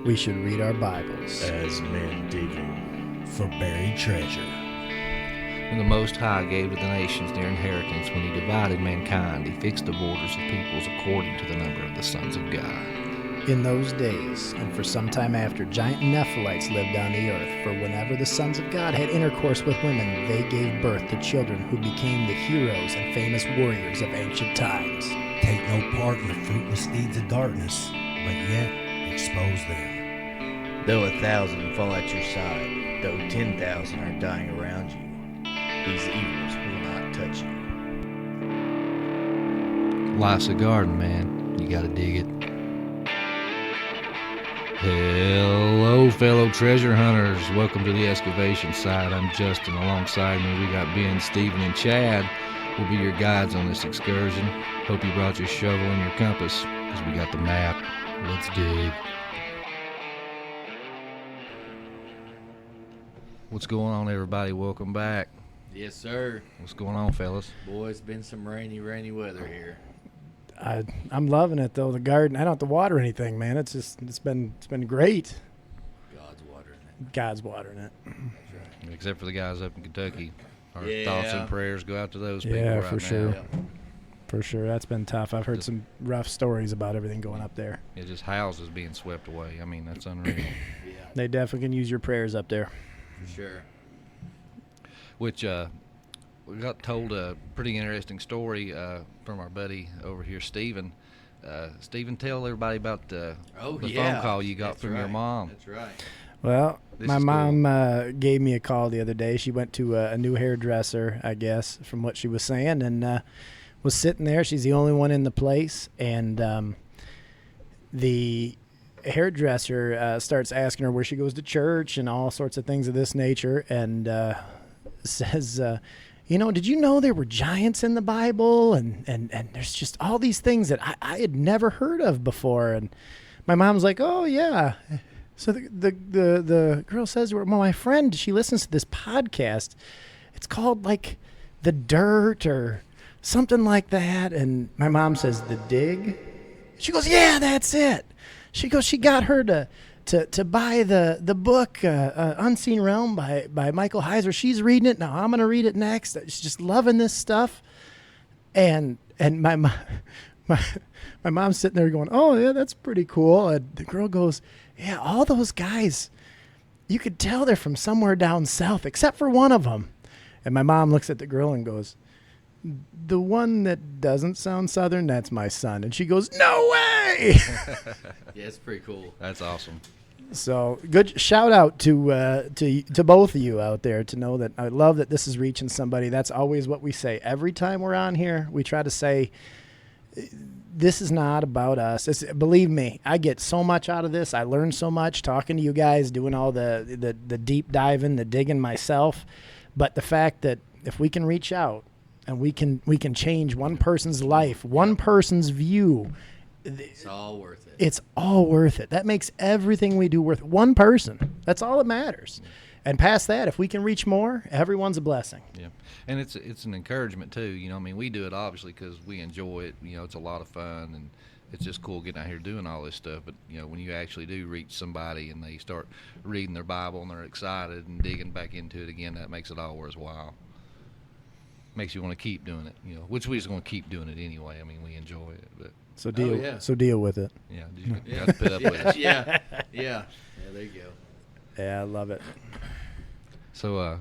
we should read our Bibles as men digging for buried treasure. When the Most High gave to the nations their inheritance, when he divided mankind, he fixed the borders of peoples according to the number of the sons of God. In those days, and for some time after, giant Nephilites lived on the earth, for whenever the sons of God had intercourse with women, they gave birth to children who became the heroes and famous warriors of ancient times. Take no part in the fruitless deeds of darkness, but yet expose them. Though 1,000 fall at your side, though 10,000 are dying around you, these evils will not touch you. Life's a garden, man. You gotta dig it. Hello, fellow treasure hunters. Welcome to the excavation site. I'm Justin. Alongside me, we got Ben, Stephen, and Chad. We'll be your guides on this excursion. Hope you brought your shovel and your compass, because we got the map. Let's dig. What's going on, everybody? Welcome back. Yes, sir. What's going on, fellas? Boy, it's been some rainy weather here. I'm loving it though. The garden, I don't have to water anything, man. It's been great. God's watering it. God's watering it. That's right. Except for the guys up in Kentucky. Our Yeah. thoughts and prayers go out to those people Yeah, right for now. sure. Yeah. For sure, that's been tough. I've heard some rough stories about everything going up there. It just houses being swept away. I mean, that's unreal. Yeah, They definitely can use your prayers up there. for sure. Which we got told a pretty interesting story from our buddy over here, Stephen. Stephen, tell everybody about the phone call you got That's from your right. mom. That's right. Well, This my is mom gave me a call the other day. She went to a new hairdresser, I guess, from what she was saying, and was sitting there. She's the only one in the place, and the hairdresser starts asking her where she goes to church and all sorts of things of this nature, and says, did you know there were giants in the Bible? And there's just all these things that I had never heard of before. And my mom's like, oh, yeah. So the girl says, well, my friend, she listens to this podcast. It's called like The Dirt or something like that. And my mom says, The Dig? She goes, yeah, that's it. She goes, she got her to buy the book Unseen Realm by Michael Heiser. She's reading it now. I'm going to read it next. She's just loving this stuff. And my mom's sitting there going, oh, yeah, that's pretty cool. And the girl goes, yeah, all those guys, you could tell they're from somewhere down south, except for one of them. And my mom looks at the girl and goes, the one that doesn't sound southern, that's my son. And she goes, no way. Yeah, it's pretty cool. That's awesome. So good shout out to both of you out there to know that I love that this is reaching somebody. That's always what we say. Every time we're on here, we try to say, this is not about us. Believe me, I get so much out of this. I learn so much talking to you guys, doing all the deep diving, the digging myself. But the fact that if we can reach out and we can change one person's life, one person's view, It's all worth it. it's all worth it. That makes everything we do worth it. One person. That's all that matters. And past that, if we can reach more, everyone's a blessing. Yeah, and it's an encouragement too. You know, I mean, we do it obviously because we enjoy it. You know, it's a lot of fun, and it's just cool getting out here doing all this stuff. But you know, when you actually do reach somebody and they start reading their Bible and they're excited and digging back into it again, that makes it all worthwhile. Makes you want to keep doing it. You know, which we're just going to keep doing it anyway. I mean, we enjoy it, but So deal. yeah. So deal with it. yeah, you got to put up with it. Yeah. There you go. Yeah, I love it. So,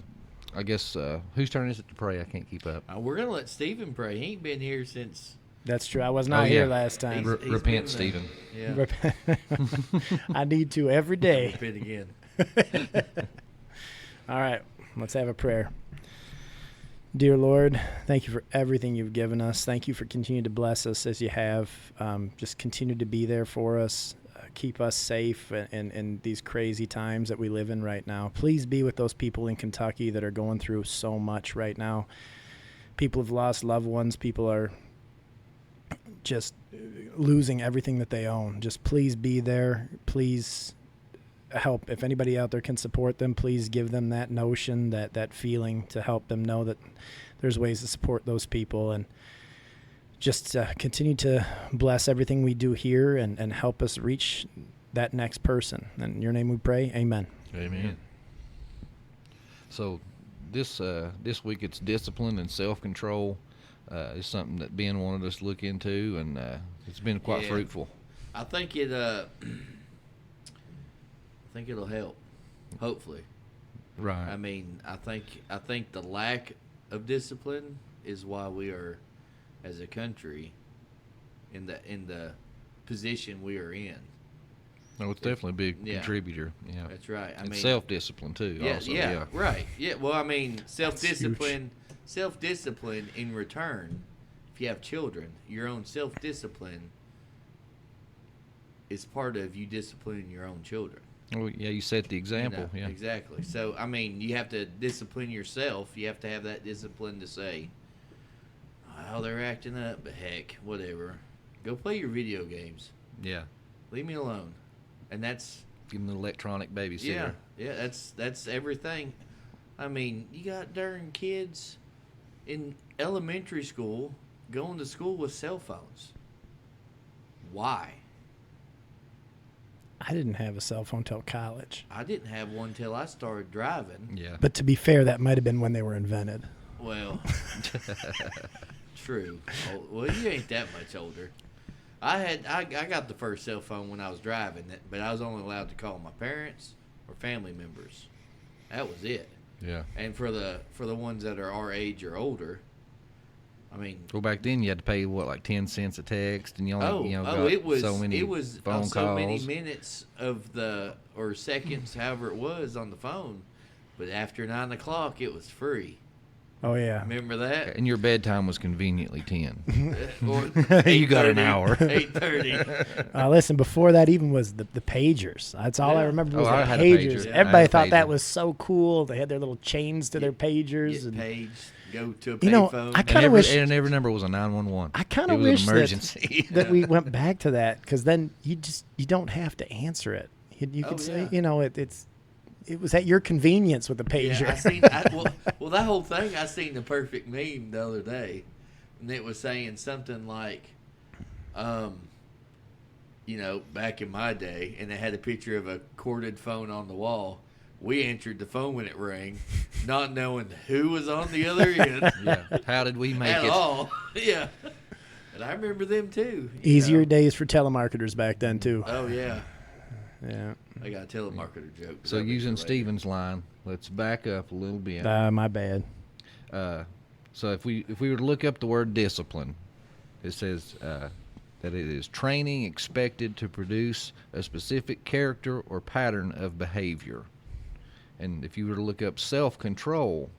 I guess whose turn is it to pray? I can't keep up. We're gonna let Stephen pray. He ain't been here since. That's true. I was not Oh, here yeah. last time. He's Repent, been, Stephen. Yeah. I need to every day. Repent again. All right, let's have a prayer. Dear Lord, thank you for everything you've given us. Thank you for continuing to bless us as you have. Just continue to be there for us. Keep us safe in these crazy times that we live in right now. Please be with those people in Kentucky that are going through so much right now. People have lost loved ones. People are just losing everything that they own. Just please be there. Please help. If anybody out there can support them, please give them that notion, that feeling to help them know that there's ways to support those people. And just continue to bless everything we do here and help us reach that next person. In your name we pray. Amen. Amen. So this week it's discipline and self-control. Is something that Ben wanted us to look into, and it's been quite fruitful. I think it'll help. Hopefully. Right. I mean, I think the lack of discipline is why we are, as a country, in the position we are in. No, it's definitely a big contributor. Yeah, that's right. I and mean, self-discipline too. Yeah, right. Yeah. Well, I mean, self-discipline in return. If you have children, your own self-discipline is part of you disciplining your own children. Oh, yeah, you set the example. You know, yeah, exactly. So, I mean, you have to discipline yourself. You have to have that discipline to say, "Oh, they're acting up, but heck, whatever. Go play your video games. Yeah. Leave me alone." And that's Give them an electronic babysitter. yeah. That's everything. I mean, you got darn kids in elementary school going to school with cell phones. Why? I didn't have a cell phone till college. I didn't have one till I started driving. Yeah. But to be fair, that might have been when they were invented. Well, true. Oh, well, you ain't that much older. I got the first cell phone when I was driving, but I was only allowed to call my parents or family members. That was it. Yeah. And for the ones that are our age or older, I mean, Well, back then you had to pay like 10 cents a text, and you only got it was so many phone so calls. many minutes or seconds, however it was on the phone. But after 9 o'clock, it was free. Oh, yeah. Remember that? And your bedtime was conveniently 10. Or You got an 8:30, hour. 8:30. Listen, before that even was the pagers. That's all I Yeah. remember Oh, was I the had a pagers. pager. I Everybody had a thought that pager. was so cool. They had their little chains to their pagers. Get And paged, go to a You know, payphone. I And kinda every, wish- and every number was a 911. I kind It of was wish an emergency. that we went back to that, because then you don't have to answer it. You Oh, could say, yeah. it was at your convenience with the pager. Yeah, well, that whole thing, I seen the perfect meme the other day, and it was saying something like, back in my day, and it had a picture of a corded phone on the wall. We answered the phone when it rang, not knowing who was on the other end Yeah. How did we make at it? all. Yeah, and I remember them too. you Easier know. days for telemarketers back then too. Oh yeah, Yeah. I got a telemarketer joke. So That'll be using for later. Steven's line, let's back up a little bit. My bad. So if we were to look up the word discipline, it says that it is training expected to produce a specific character or pattern of behavior. And if you were to look up self-control,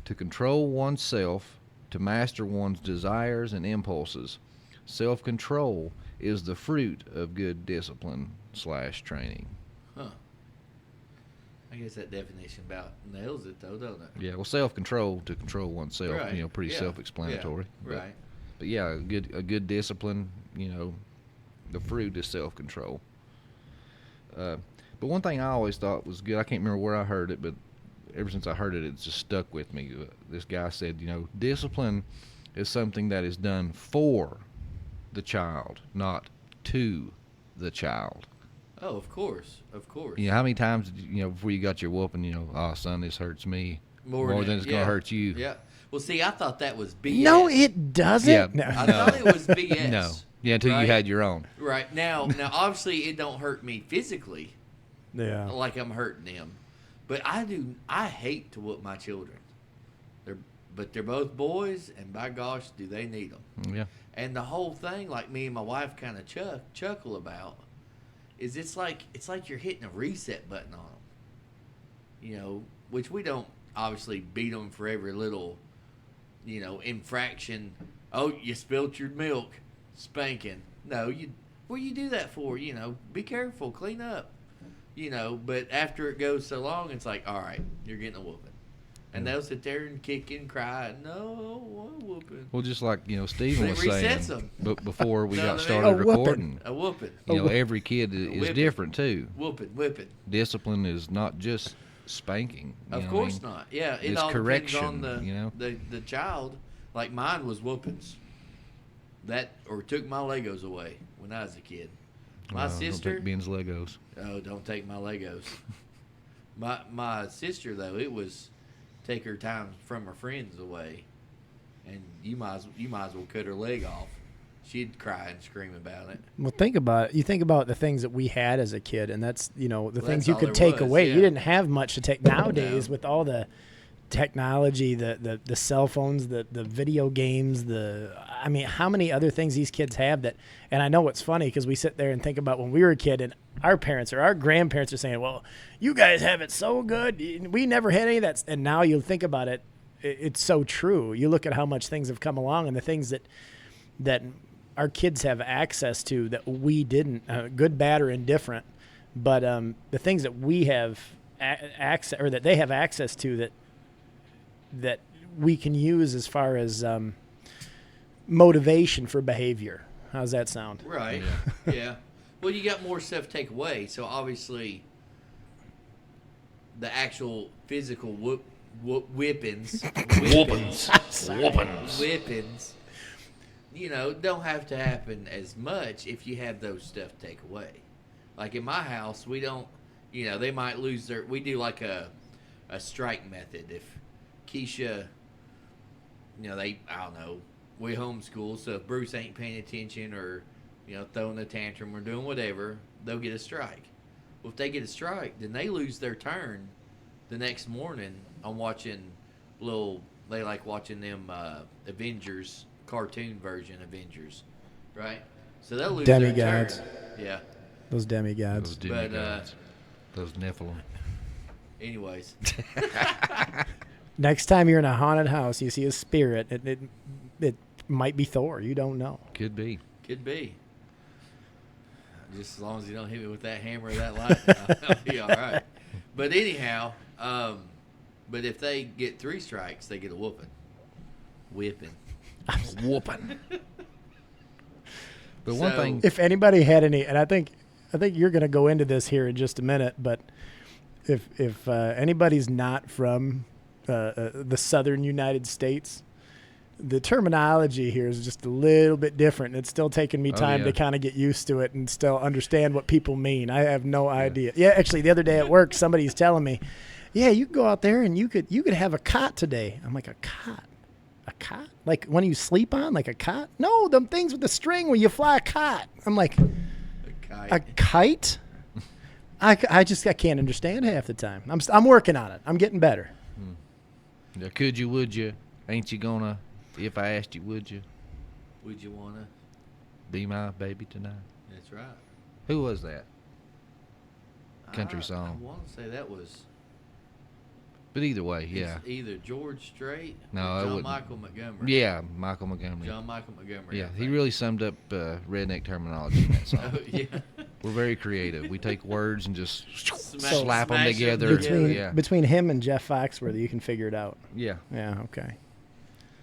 to control oneself, to master one's desires and impulses. Self-control is the fruit of good discipline/training. Huh. I guess that definition about nails it though, don't it? Yeah, well, self-control, to control oneself, Right. pretty Yeah. self-explanatory. Yeah. Right. But yeah, a good discipline, the fruit is self-control. But one thing I always thought was good, I can't remember where I heard it, but ever since I heard it, it's just stuck with me. This guy said, discipline is something that is done for the child, not to the child. Oh, of course. How many times, before you got your whooping, oh, son, this hurts me more than it's going to hurt you. Yeah. Well, see, I thought that was BS. No, it doesn't. Yeah. No. I thought it was BS. No. Yeah, until Right? you had your own. Right. Now, obviously, it don't hurt me physically Yeah. like I'm hurting them. But I hate to whoop my children. But they're both boys, and by gosh, do they need them. Yeah. And the whole thing, like me and my wife kind of chuckle about, is it's like you're hitting a reset button on them. Which we don't obviously beat them for every little, infraction. Oh, you spilt your milk, spanking. No, what do you do that for? Be careful, clean up. But after it goes so long, it's like, all right, you're getting a whooping. And they'll sit there and kick and cry. No, what whooping? Well, just like, Stephen It was resets saying, 'em. but before we Know got what I started mean? A whooping. recording, A whooping. every kid is whipping. different too. Whipping. Discipline is not just spanking. Of course not. Yeah, it It's all correction, depends on the child. Like mine was whoopings. That or took my Legos away when I was a kid. My Don't sister. take Ben's Legos. Oh, don't take my Legos. My sister though, it was take her time from her friends away, and you might as well cut her leg off. She'd cry and scream about it. Well, think about it. You think about the things that we had as a kid, and that's the Well, things that's you all could there take was, away. yeah. You didn't have much to take nowadays No. with all the technology, the cell phones, the video games, I mean, how many other things these kids have that? And I know it's funny because we sit there and think about when we were a kid, and our parents or our grandparents are saying, "Well, you guys have it so good. We never had any of that." And now you think about it, it's so true. You look at how much things have come along, and the things that our kids have access to that we didn't, good, bad, or indifferent. But the things that we have access, or that they have access to, that we can use as far as motivation for behavior. How's that sound? Right. Yeah. Well, you got more stuff to take away, so obviously the actual physical whippings, don't have to happen as much if you have those stuff to take away. Like in my house, we don't, they might lose we do like a strike method. If Keisha, I don't know, we homeschool, so if Bruce ain't paying attention or, throwing a tantrum or doing whatever, they'll get a strike. Well, if they get a strike, then they lose their turn the next morning on watching they like watching them Avengers, cartoon version Avengers, right? So they'll lose Demigods. their turn. Yeah. Those demigods. Those demigods. Those Nephilim. Anyways. Next time you're in a haunted house, you see a spirit. It might be Thor. You don't know. Could be. Could be. Just as long as you don't hit me with that hammer or that light, I'll be all right. But anyhow, but if they get 3 strikes, they get a whooping. Whipping. Whooping. But one So- thing, If anybody had any, and I think you're going to go into this here in just a minute, but if anybody's not from the southern United States, the terminology here is just a little bit different. It's still taking me time yeah. to kind of get used to it and still understand what people mean. I have no idea. Yeah, actually, the other day at work, somebody's telling me, "Yeah, you can go out there and you could have a cot today." I'm like, "A cot? A cot? Like one you sleep on? Like a cot? No, them things with the string where you fly a kite." I'm like, A "A kite. kite?" I can't understand half the time. I'm working on it. I'm getting better. could you, would you, ain't you gonna, if I asked you, would you Would you want to? be my baby tonight? That's right. Who was that? Country song. I want to say that was But either way, yeah. it's either George Strait No, or I John wouldn't. Michael Montgomery. Yeah, Michael Montgomery. John Michael Montgomery. Yeah, I he think. really summed up redneck terminology in that song. Oh, yeah. We're very creative. We take words and just Smash- slap them smash 'em together. together. Yeah. Between him and Jeff Foxworthy, you can figure it out. Yeah. Yeah, okay.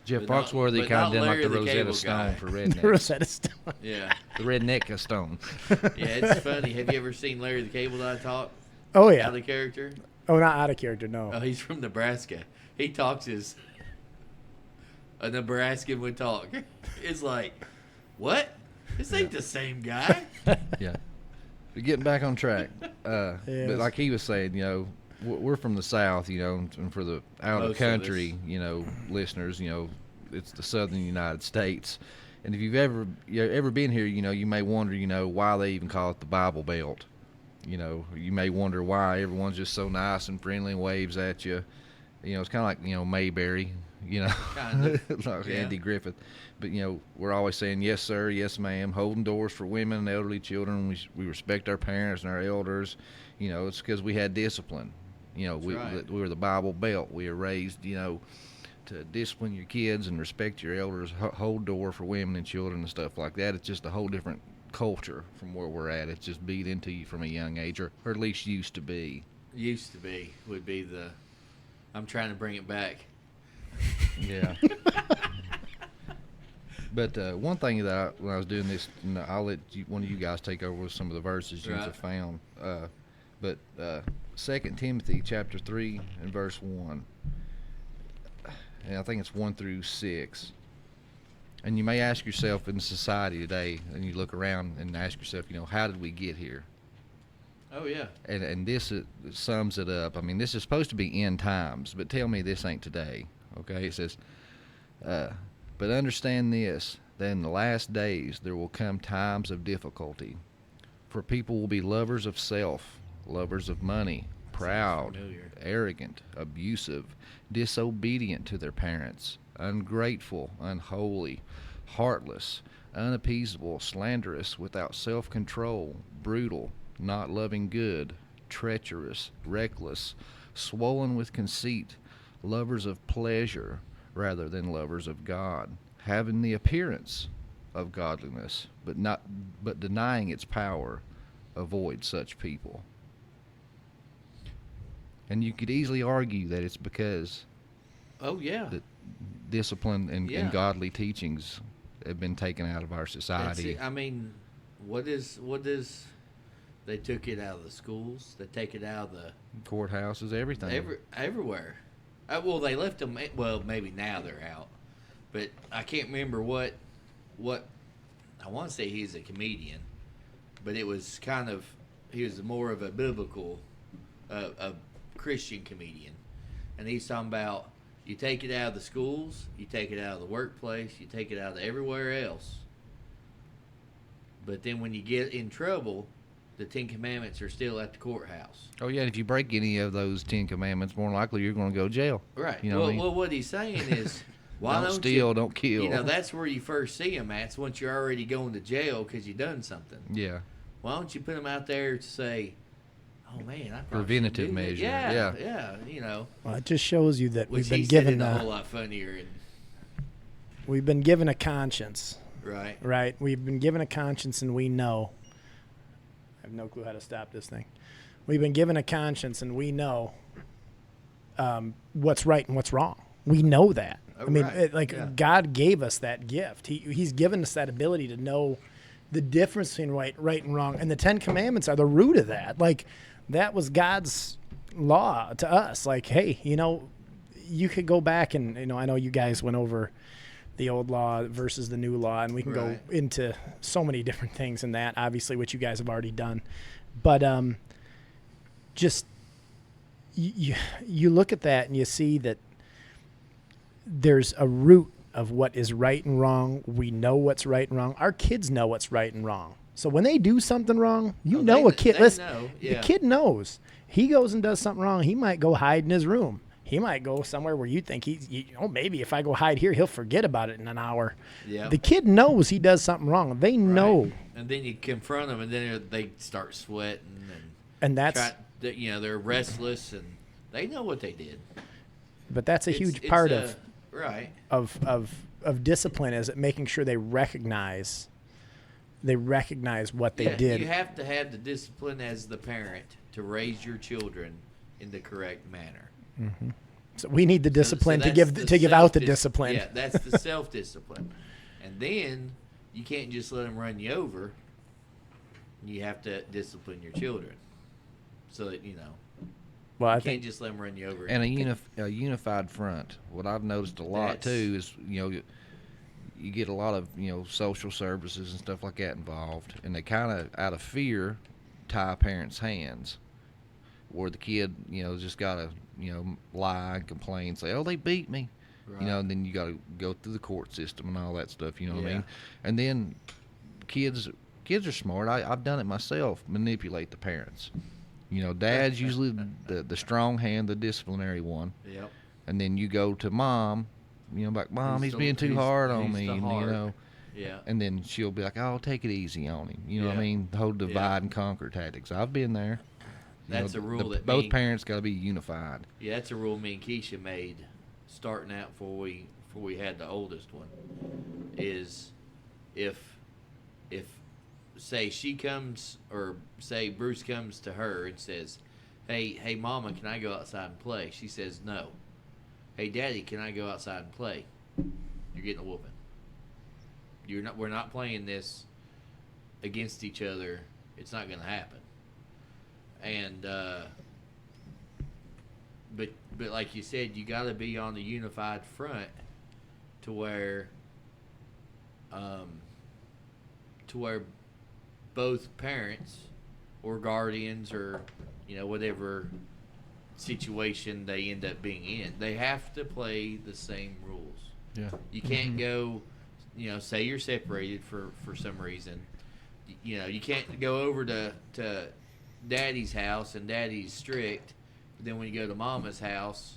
Jeff But not- Foxworthy but kind of not did like Larry the the Rosetta Cable Stone Guy. for The rednecks. Rosetta Stone. Yeah. The redneck stone. Yeah, it's funny. Have you ever seen Larry the Cable Guy talk? Oh, Out yeah. of the character? Oh, not out of character, no. Oh, he's from Nebraska. He talks as a Nebraskan would talk. It's like, what? This ain't the same guy. Yeah. But getting back on track, but Yes. like he was saying, we're from the South, and for the out of Most of country, listeners, it's the Southern United States. And if you've ever been here, you may wonder, why they even call it the Bible Belt. You may wonder why everyone's just so nice and friendly and waves at you. It's kind of like, Mayberry, Kinda. like Yeah. Andy Griffith. But, we're always saying, yes, sir, yes, ma'am, holding doors for women and elderly children. We respect our parents and our elders. It's because we had discipline. We right. were the Bible Belt. We were raised, to discipline your kids and respect your elders, hold door for women and children and stuff like that. It's just a whole different culture from where we're at. It's just beat into you from a young age, or at least used to be. Used to be, would be the. I'm trying to bring it back. Yeah. But one thing that when I was doing this, I'll let one of you guys take over with some of the verses you Right. have found. But 2 Timothy chapter 3 and verse 1, and I think it's 1 through 6. And you may ask yourself in society today, and you look around and ask yourself, how did we get here? Oh yeah. And this sums it up. I mean, this is supposed to be end times, but tell me this ain't today. Okay, it says, but understand this, that in the last days there will come times of difficulty, for people will be lovers of self, lovers of money, proud, familiar. arrogant, abusive, disobedient to their parents, ungrateful, unholy, heartless, unappeasable, slanderous, without self-control, brutal, not loving good, treacherous, reckless, swollen with conceit, lovers of pleasure rather than lovers of God, having the appearance of godliness, but denying its power. Avoid such people. And you could easily argue that it's because Oh yeah. the discipline and Yeah. godly teachings have been taken out of our That's society. it. I mean, what is they took it out of the schools. They take it out of the Courthouses, everything. everywhere. Well, they left them. Well, maybe now they're out, but I can't remember what. I want to say he's a comedian, but it was kind of he was more of a biblical, a Christian comedian, and he's talking about you take it out of the schools, you take it out of the workplace, you take it out of everywhere else. But then when you get in trouble, the Ten Commandments are still at the courthouse. Oh yeah, if you break any of those 10 commandments, more than likely you're going to go to jail. Right. You know well, what I mean? well, what he's saying is, why Don't don't steal, you, don't kill. that's where you first see them at. It's once you're already going to jail because you done something. Yeah. Why don't you put them out there to say, oh man, I probably Preventative should do that." measure, Yeah. Yeah. Well, it just shows you that Which we've been he said given it a whole lot funnier. And, we've been given a conscience, right. right? We've been given a conscience, and we know. I have no clue how to stop this thing. We've been given a conscience, and we know what's right and what's wrong. We know that. Oh, I mean, right. Yeah. God gave us that gift. He's given us that ability to know the difference between right and wrong. And the Ten Commandments are the root of that. Like, that was God's law to us. Like, hey, you could go back and, I know you guys went over the old law versus the new law, and we can Right. go into so many different things in that, obviously, which you guys have already done. But just you look at that and you see that there's a root of what is right and wrong. We know what's right and wrong. Our kids know what's right and wrong. So when they do something wrong, Oh, a kid. they Listen, know, the yeah. kid knows. He goes and does something wrong. He might go hide in his room. He might go somewhere where you think maybe if I go hide here, he'll forget about it in an hour. Yeah. The kid knows he does something wrong. They know, Right. And then you confront them, and then they start sweating, and that's. they're restless, and they know what they did. But that's a huge It's part right. of discipline, is making sure they recognize what they did. You have to have the discipline as the parent to raise your children in the correct manner. So we need the discipline So to that's give out the self-dis- discipline. Yeah, that's the self-discipline. And then you can't just let them run you over. You have to discipline your children so that, Well, I you think can't just let them run you over. And a unified front. What I've noticed a lot That's- too is you get a lot of social services and stuff like that involved, and they kind of out of fear tie parents' hands, where the kid just gotta lie and complain, say, oh, they beat me, Right. and then you gotta go through the court system and all that stuff. You know what I Yeah. mean? And then kids are smart. I've done it myself. Manipulate the parents. Dad's usually the strong hand, the disciplinary one. Yep. And then you go to mom, like, Mom, he's being too hard on me, the and, hard. Yeah. and then she'll be like, oh, take it easy on him. You know what I Yeah. mean? The whole divide Yeah. and conquer tactics. I've been there. That's a rule that both parents got to be unified. Yeah, that's a rule me and Keisha made starting out before we had the oldest one. Is if say she comes, or say Bruce comes to her and says, Hey mama, can I go outside and play? She says no. Hey daddy, can I go outside and play? You're getting a whooping. We're not playing this against each other. It's not gonna happen. And but like you said, you got to be on the unified front to where to where both parents or guardians or whatever situation they end up being in, they have to play the same rules. Yeah. You can't go, say you're separated for some reason. You can't go over to daddy's house and daddy's strict, but then when you go to mama's house,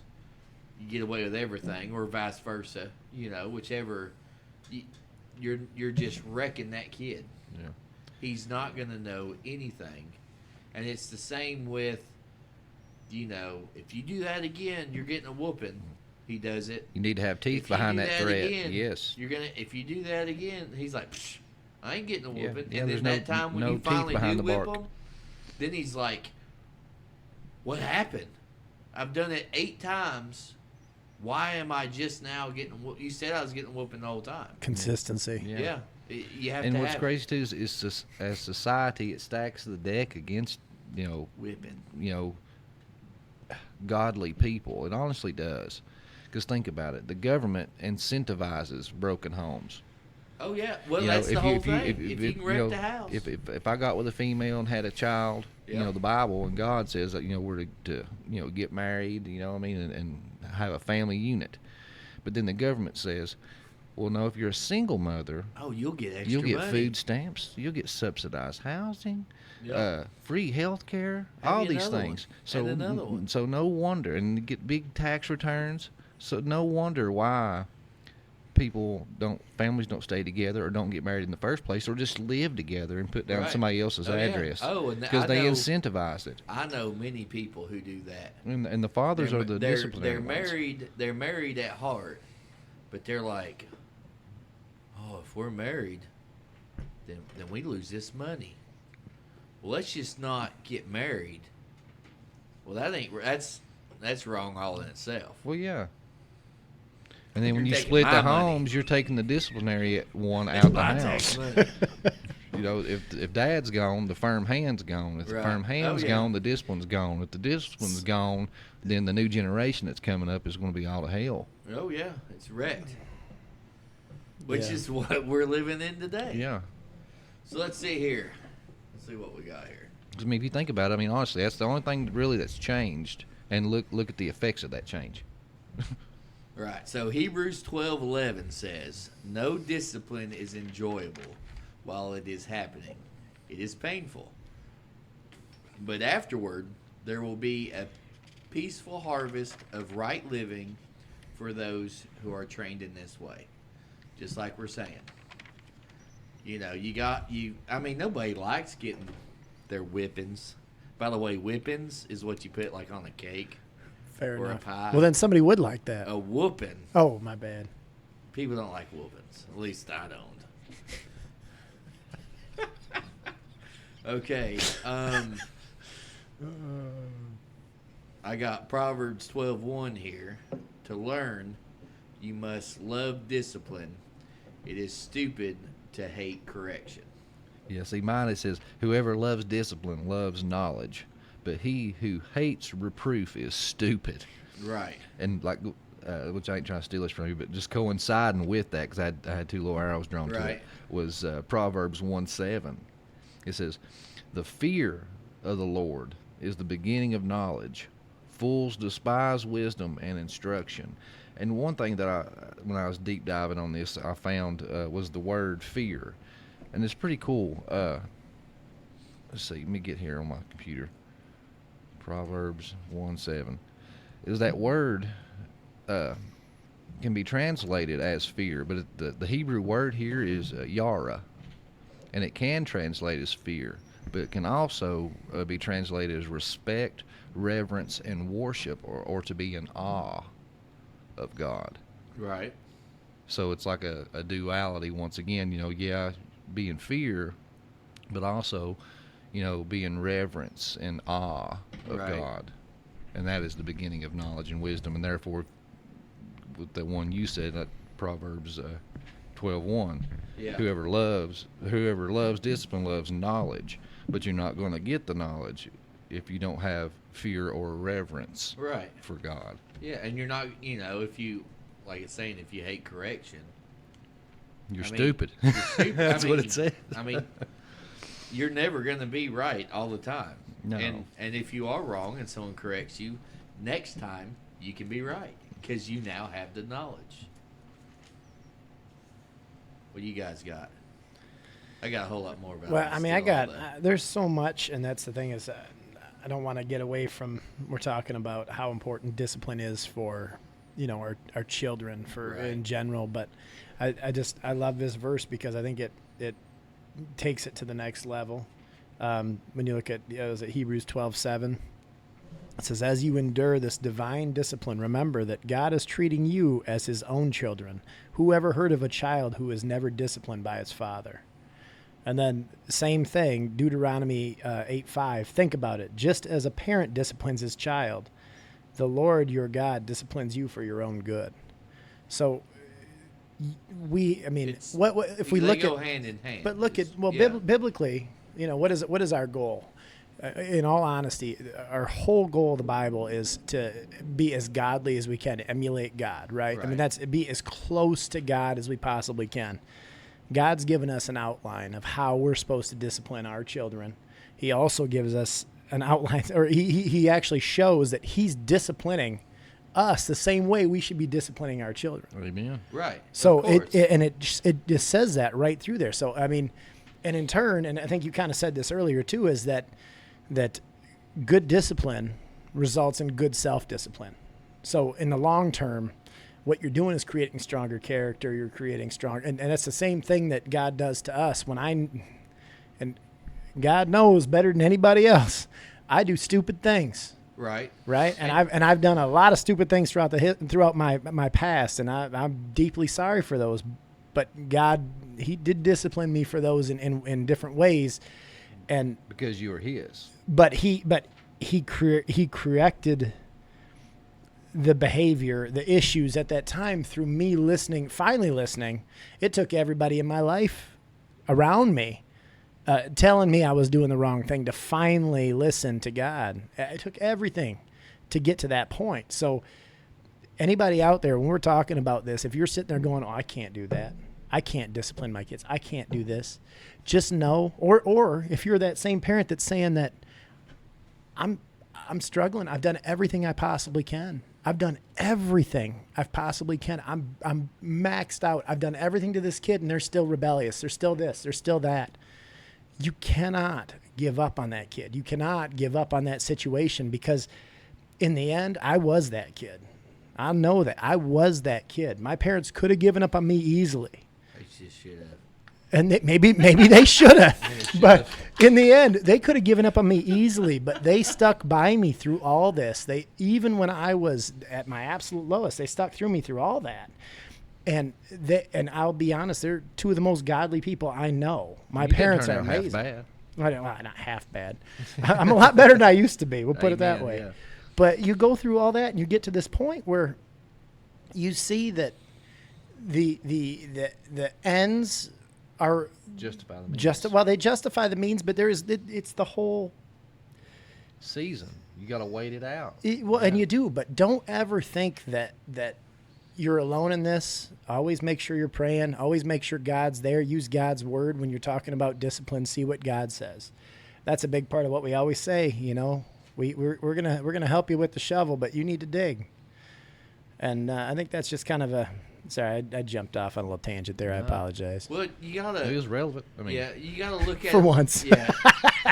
you get away with everything, or vice versa. Whichever. You're just wrecking that kid. Yeah. He's not going to know anything. And it's the same with, if you do that again, you're getting a whooping. He does it. You need to have teeth If you behind do that threat. again, Yes. If you do that again, he's like, Psh, I ain't getting a Yeah. whooping. Yeah, And there's then no- that time when no you teeth finally behind do the whip bark. him, then he's like, what happened? I've done it 8 times. Why am I just now getting whooped? You said I was getting whooping the whole time. Consistency. Yeah. You have And to what's have crazy too is as society, it stacks the deck against whipping. godly people. It honestly does. Because think about it, the government incentivizes broken homes. Oh yeah, well You know, that's the whole thing. If if you can wreck the house, If I got with a female and had a child, Yeah. the Bible and God says that we're to get married, and have a family unit. But then the government says, well, no, if you're a single mother, you'll get extra you'll get money. food stamps, you'll get subsidized housing, Yeah. free health care, Have all you these another one? things. And another one. So no wonder, and you get big tax returns. So no wonder why families don't stay together or don't get married in the first place, or just live together and put down Right. somebody else's Oh, yeah. address. Oh, and because I they know- incentivize it. I know many people who do that. And the fathers are the disciplinary They're ones. married. They're married at heart, but they're like, oh, if we're married, then we lose this money. Well, let's just not get married. Well, that's wrong all in itself. Well, yeah. And then when You're you taking split my the money. homes, you're taking the disciplinary one That's out the my house. tax money. If dad's gone, the firm hand's gone. If the Right. firm hand's Oh, yeah. gone, the discipline's gone. If the discipline's gone, then the new generation that's coming up is going to be all to hell. Oh yeah, it's wrecked. Which Yeah. is what we're living in today. Yeah. So let's see here. Let's see what we got here. 'Cause, if you think about it, honestly, that's the only thing really that's changed. And look at the effects of that change. Right. So Hebrews 12:11 says, "No discipline is enjoyable while it is happening. It is painful. But afterward, there will be a peaceful harvest of right living for those who are trained in this way." Just like we're saying. Nobody likes getting their whippings. By the way, whippings is what you put like on a cake. Fair Or a enough. pie. Well, then somebody would like that. A whooping. Oh, my bad. People don't like whoopings. At least I don't. Okay. I got Proverbs 12:1 here. To learn, you must love discipline. It is stupid to hate correction. Yeah, see, mine it says, whoever loves discipline loves knowledge, but he who hates reproof is stupid. Right. And which I ain't trying to steal this from you, but just coinciding with that, because I had 2 little arrows drawn to Right. it, was Proverbs 1:7. It says, the fear of the Lord is the beginning of knowledge. Fools despise wisdom and instruction. And one thing that when I was deep diving on this, I found was the word fear. And it's pretty cool. Let's see, let me get here on my computer. Proverbs 1:7. Is that word can be translated as fear, but the Hebrew word here is yara. And it can translate as fear, but it can also be translated as respect, reverence, and worship, or to be in awe of God. Right. So it's like a duality once again, be in fear, but also, be in reverence and awe of Right. God. And that is the beginning of knowledge and wisdom. And therefore, with the one you said, Proverbs 12:1, Yeah. whoever loves discipline loves knowledge, but you're not going to get the knowledge if you don't have fear or reverence Right. for God. Yeah, and you're not, if you, like it's saying, if you hate correction, You're I mean, stupid. you're stupid. That's I what mean- it says. I mean, you're never going to be right all the time. No. And if you are wrong and someone corrects you, next time you can be right because you now have the knowledge. What do you guys got? I got a whole lot more about it. Well, I mean, I Still all got that. there's so much, and that's the thing is, I don't want to get away from. We're talking about how important discipline is for, our children for Right. in general. But I love this verse because I think it takes it to the next level. When you look at is it Hebrews 12:7, it says, "As you endure this divine discipline, remember that God is treating you as His own children. Who ever heard of a child who is never disciplined by its father?" And then same thing, Deuteronomy 8:5. Think about it. Just as a parent disciplines his child, the Lord your God disciplines you for your own good. So It's- what if we they look go at, hand in hand. but look at It's- well yeah. biblically, what is our goal? In all honesty, our whole goal of the Bible is to be as godly as we can, to emulate God, right? I mean, Right. that's be as close to God as we possibly can. God's given us an outline of how we're supposed to discipline our children. He also gives us an outline, or he actually shows that He's disciplining us the same way we should be disciplining our children. Amen. Right. So of course. it just says that right through there. So I mean, and in turn, and I think you kind of said this earlier too, is that good discipline results in good self-discipline. So in the long term, what you're doing is creating stronger character. You're creating stronger, and that's the same thing that God does to us. And God knows better than anybody else, I do stupid things. right. Right, and I've done a lot of stupid things throughout my past, and I'm deeply sorry for those. But God, He did discipline me for those in different ways, and Because you are His. but He corrected the behavior, the issues at that time through me finally listening. It took everybody in my life around me telling me I was doing the wrong thing to finally listen to God. It took everything to get to that point. So anybody out there, when we're talking about this, if you're sitting there going, "Oh, I can't do that. I can't discipline my kids. I can't do this," just know, or if you're that same parent that's saying that I'm struggling, I've done everything I possibly can. I've done everything I possibly can. I'm maxed out. I've done everything to this kid, and they're still rebellious. They're still this. They're still that. You cannot give up on that kid. You cannot give up on that situation, because in the end, I was that kid. I know that. I was that kid. My parents could have given up on me easily. They just should have. And maybe they should have. But in the end, they could have given up on me easily, but they stuck by me through all this. Even when I was at my absolute lowest, they stuck through me through all that. And I'll be honest, they're two of the most godly people I know. My You didn't parents turn are out half amazing. bad. Well, not half bad. I'm a lot better than I used to be. We'll put it that Amen, way. yeah. But you go through all that, and you get to this point where you see that the ends are Justify the means. they justify the means, but it's the whole. Season. You got to wait it out. And you do, but don't ever think that you're alone in this. Always make sure you're praying. Always make sure God's there. Use God's word when you're talking about discipline. See what God says. That's a big part of what we always say. We're gonna help you with the shovel, but you need to dig. And I think that's just kind of a. Sorry, I jumped off on a little tangent there. I apologize. Well, you gotta. It was relevant. I mean, Yeah, you gotta look at For once. Yeah,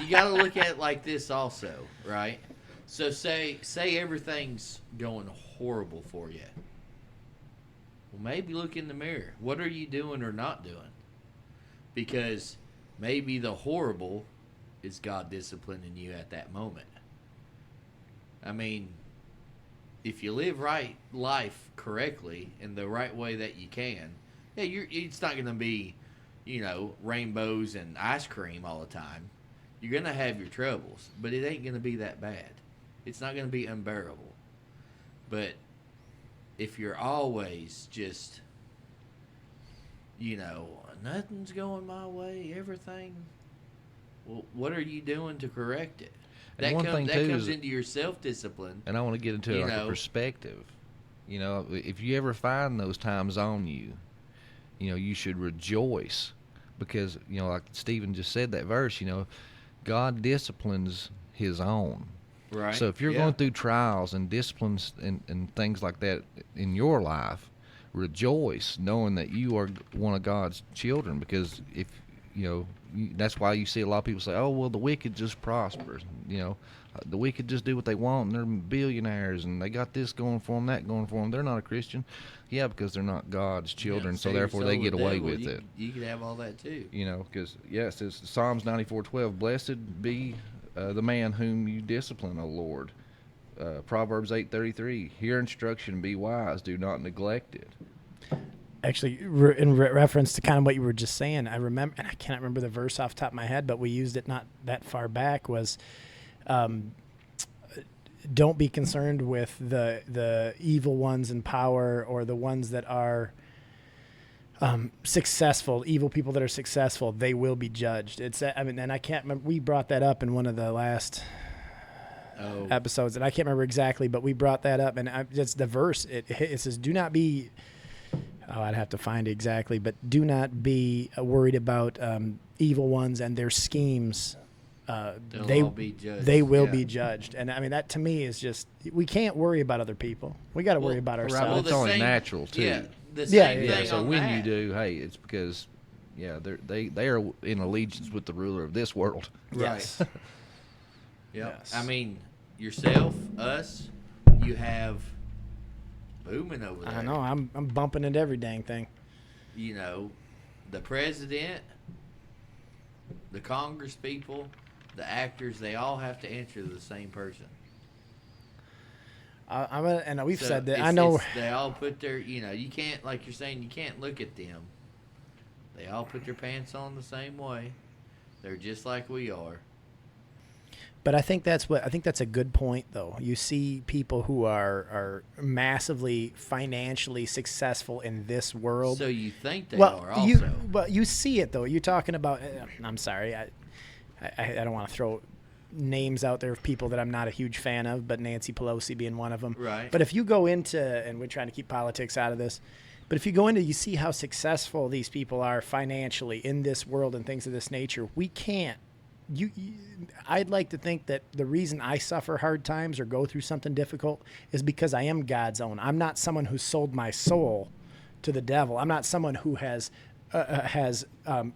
you gotta look at it like this also, right? So say everything's going horrible for you. Well, maybe look in the mirror. What are you doing or not doing? Because maybe the horrible is God disciplining you at that moment. I mean, if you live life correctly in the right way that you can, yeah, it's not going to be, rainbows and ice cream all the time. You're going to have your troubles, but it ain't going to be that bad. It's not going to be unbearable. But if you're always just, nothing's going my way, everything, well, what are you doing to correct it? And one thing, that too, comes is- into your self-discipline. and I want to get into You like know. a perspective. If you ever find those times on you, you should rejoice because, like Stephen just said that verse, God disciplines his own. Right. So if you're going through trials and disciplines and things like that in your life, rejoice knowing that you are one of God's children, because if that's why you see a lot of people say, oh, well, the wicked just prosper. The wicked just do what they want, and they're billionaires, and they got this going for them, that going for them. They're not a Christian. Yeah, because they're not God's children, so therefore they get away with it. You could have all that too. Because, it says Psalms 94:12, blessed be the man whom you discipline, O Lord. Proverbs 8:33, hear instruction, be wise, do not neglect it. Actually, in reference to kind of what you were just saying, I remember, and I cannot remember the verse off the top of my head, but we used it not that far back, was don't be concerned with the evil ones in power or the ones that are successful, evil people that are successful, they will be judged. And I can't remember, we brought that up in one of the last episodes, and I can't remember exactly, but we brought that up, and it's the verse. It says, do not be, I'd have to find it exactly, but do not be worried about evil ones and their schemes. They will be judged. They will be judged. And I mean, that to me is just, we can't worry about other people. We got to worry about ourselves. Well, it's only natural too. Yeah, the same thing so on when that. you do, hey, it's because they are in allegiance with the ruler of this world. Yes. Yes. I mean, yourself, us, you have booming over there. I know. I'm bumping into every dang thing. The president, the Congress people, the actors, they all have to answer to the same person. And we've said that. I know. They all put their, you can't, like you're saying, you can't look at them. They all put their pants on the same way. They're just like we are. But I think that's a good point, though. You see people who are massively financially successful in this world. So you think they are also. But you see it, though. You're talking about, I'm sorry, I don't want to throw names out there of people that I'm not a huge fan of, but Nancy Pelosi being one of them. Right. But if you go into, and we're trying to keep politics out of this, but if you go into, you see how successful these people are financially in this world and things of this nature. We can't. I'd like to think that the reason I suffer hard times or go through something difficult is because I am God's own. I'm not someone who sold my soul to the devil. I'm not someone who has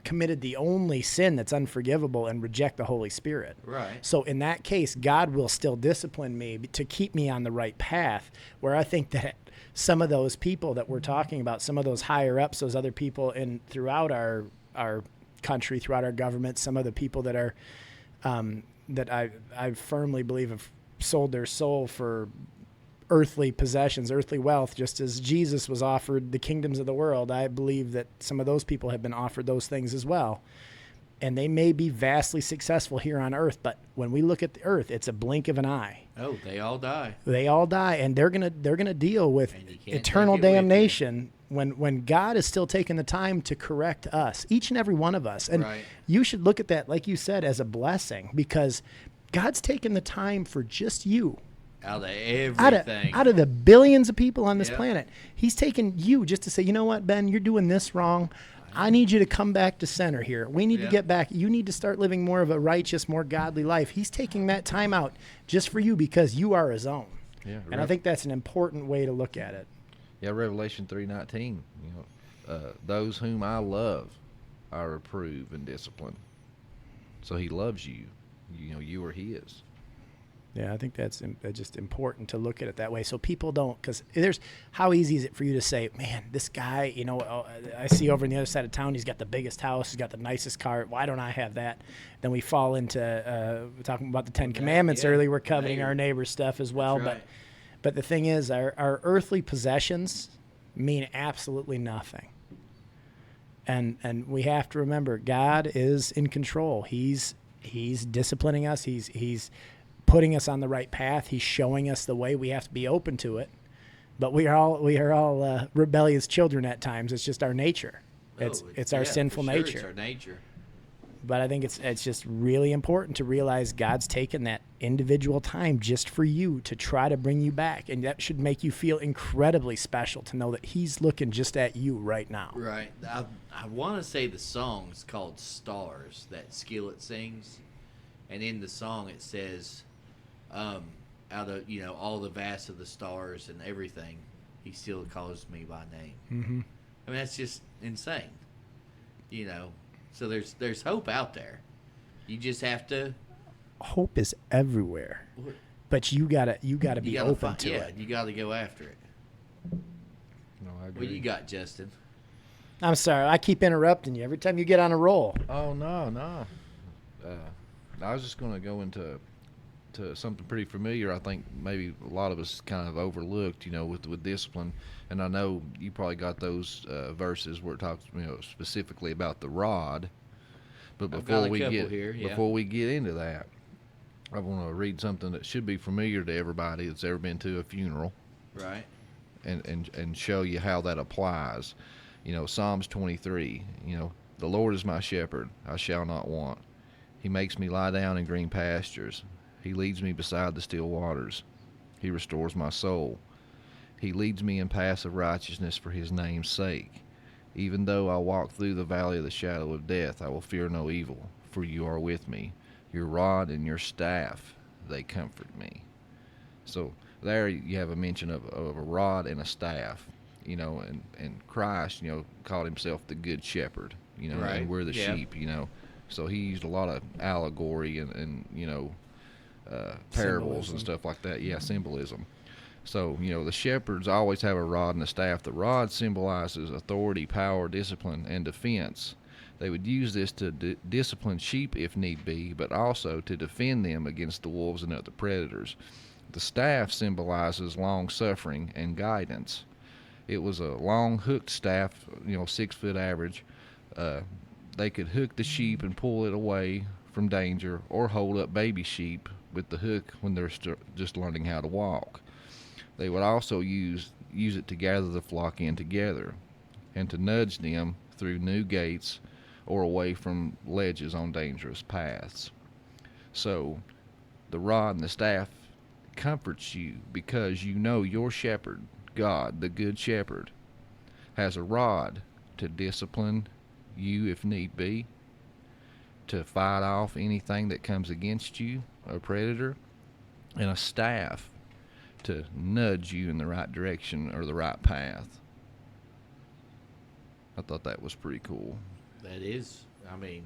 committed the only sin that's unforgivable and reject the Holy Spirit. Right. So in that case, God will still discipline me to keep me on the right path, where I think that some of those people that we're talking about, some of those higher ups, those other people throughout our country, throughout our government, some of the people that are that I firmly believe have sold their soul for earthly possessions, earthly wealth, just as Jesus was offered the kingdoms of the world. I believe that some of those people have been offered those things as well. And they may be vastly successful here on earth, but when we look at the earth, it's a blink of an eye. Oh, they all die. They all die, and they're gonna deal with eternal damnation when God is still taking the time to correct us, each and every one of us. And you should look at that, like you said, as a blessing, because God's taking the time for just you. Out of everything. Out of the billions of people on this planet, he's taking you just to say, you know what, Ben, you're doing this wrong. I need you to come back to center here. We need to get back. You need to start living more of a righteous, more godly life. He's taking that time out just for you because you are his own. Yeah, and I think that's an important way to look at it. Yeah, Revelation 3:19. Those whom I love, I reprove and discipline. So he loves you. You are his. Yeah, I think that's just important to look at it that way, so people don't. Because how easy is it for you to say, man, this guy, I see over on the other side of town, he's got the biggest house, he's got the nicest car. Why don't I have that? Then we fall into talking about the Ten Commandments earlier. We're coveting our neighbor's stuff as well. Right. But the thing is, our earthly possessions mean absolutely nothing. And we have to remember, God is in control. He's disciplining us. He's putting us on the right path. He's showing us the way. We have to be open to it. But we are all rebellious children at times. It's just our nature. It's our sinful nature. It's our nature. But I think it's just really important to realize God's taken that individual time just for you to try to bring you back. And that should make you feel incredibly special to know that he's looking just at you right now. Right. I want to say the song's called Stars that Skillet sings. And in the song it says, out of, all the vast of the stars and everything, he still calls me by name. Mm-hmm. I mean, that's just insane. So there's hope out there. You just have to. Hope is everywhere, but you gotta be open to yeah, it. you gotta go after it. No, I agree. What you got, Justin? I'm sorry, I keep interrupting you every time you get on a roll. Oh no. I was just going to go into something pretty familiar. I think maybe a lot of us kind of overlooked, with discipline. And I know you probably got those verses where it talks, specifically about the rod. But before we get into that, I want to read something that should be familiar to everybody that's ever been to a funeral. Right. And show you how that applies. Psalms 23. The Lord is my shepherd; I shall not want. He makes me lie down in green pastures. He leads me beside the still waters. He restores my soul. He leads me in paths of righteousness for his name's sake. Even though I walk through the valley of the shadow of death, I will fear no evil, for you are with me. Your rod and your staff, they comfort me. So there you have a mention of a rod and a staff, and Christ, called himself the good shepherd, right. And we're the sheep, So he used a lot of allegory and parables and stuff like that. Yeah, symbolism. So, the shepherds always have a rod and a staff. The rod symbolizes authority, power, discipline, and defense. They would use this to discipline sheep if need be, but also to defend them against the wolves and other predators. The staff symbolizes long-suffering and guidance. It was a long hooked staff, 6 foot average. They could hook the sheep and pull it away from danger, or hold up baby sheep with the hook when they're just learning how to walk. They would also use it to gather the flock in together and to nudge them through new gates or away from ledges on dangerous paths. So the rod and the staff comforts you because your shepherd, God, the good shepherd, has a rod to discipline you if need be, to fight off anything that comes against you, a predator, and a staff to nudge you in the right direction or the right path. I thought that was pretty cool. That is. I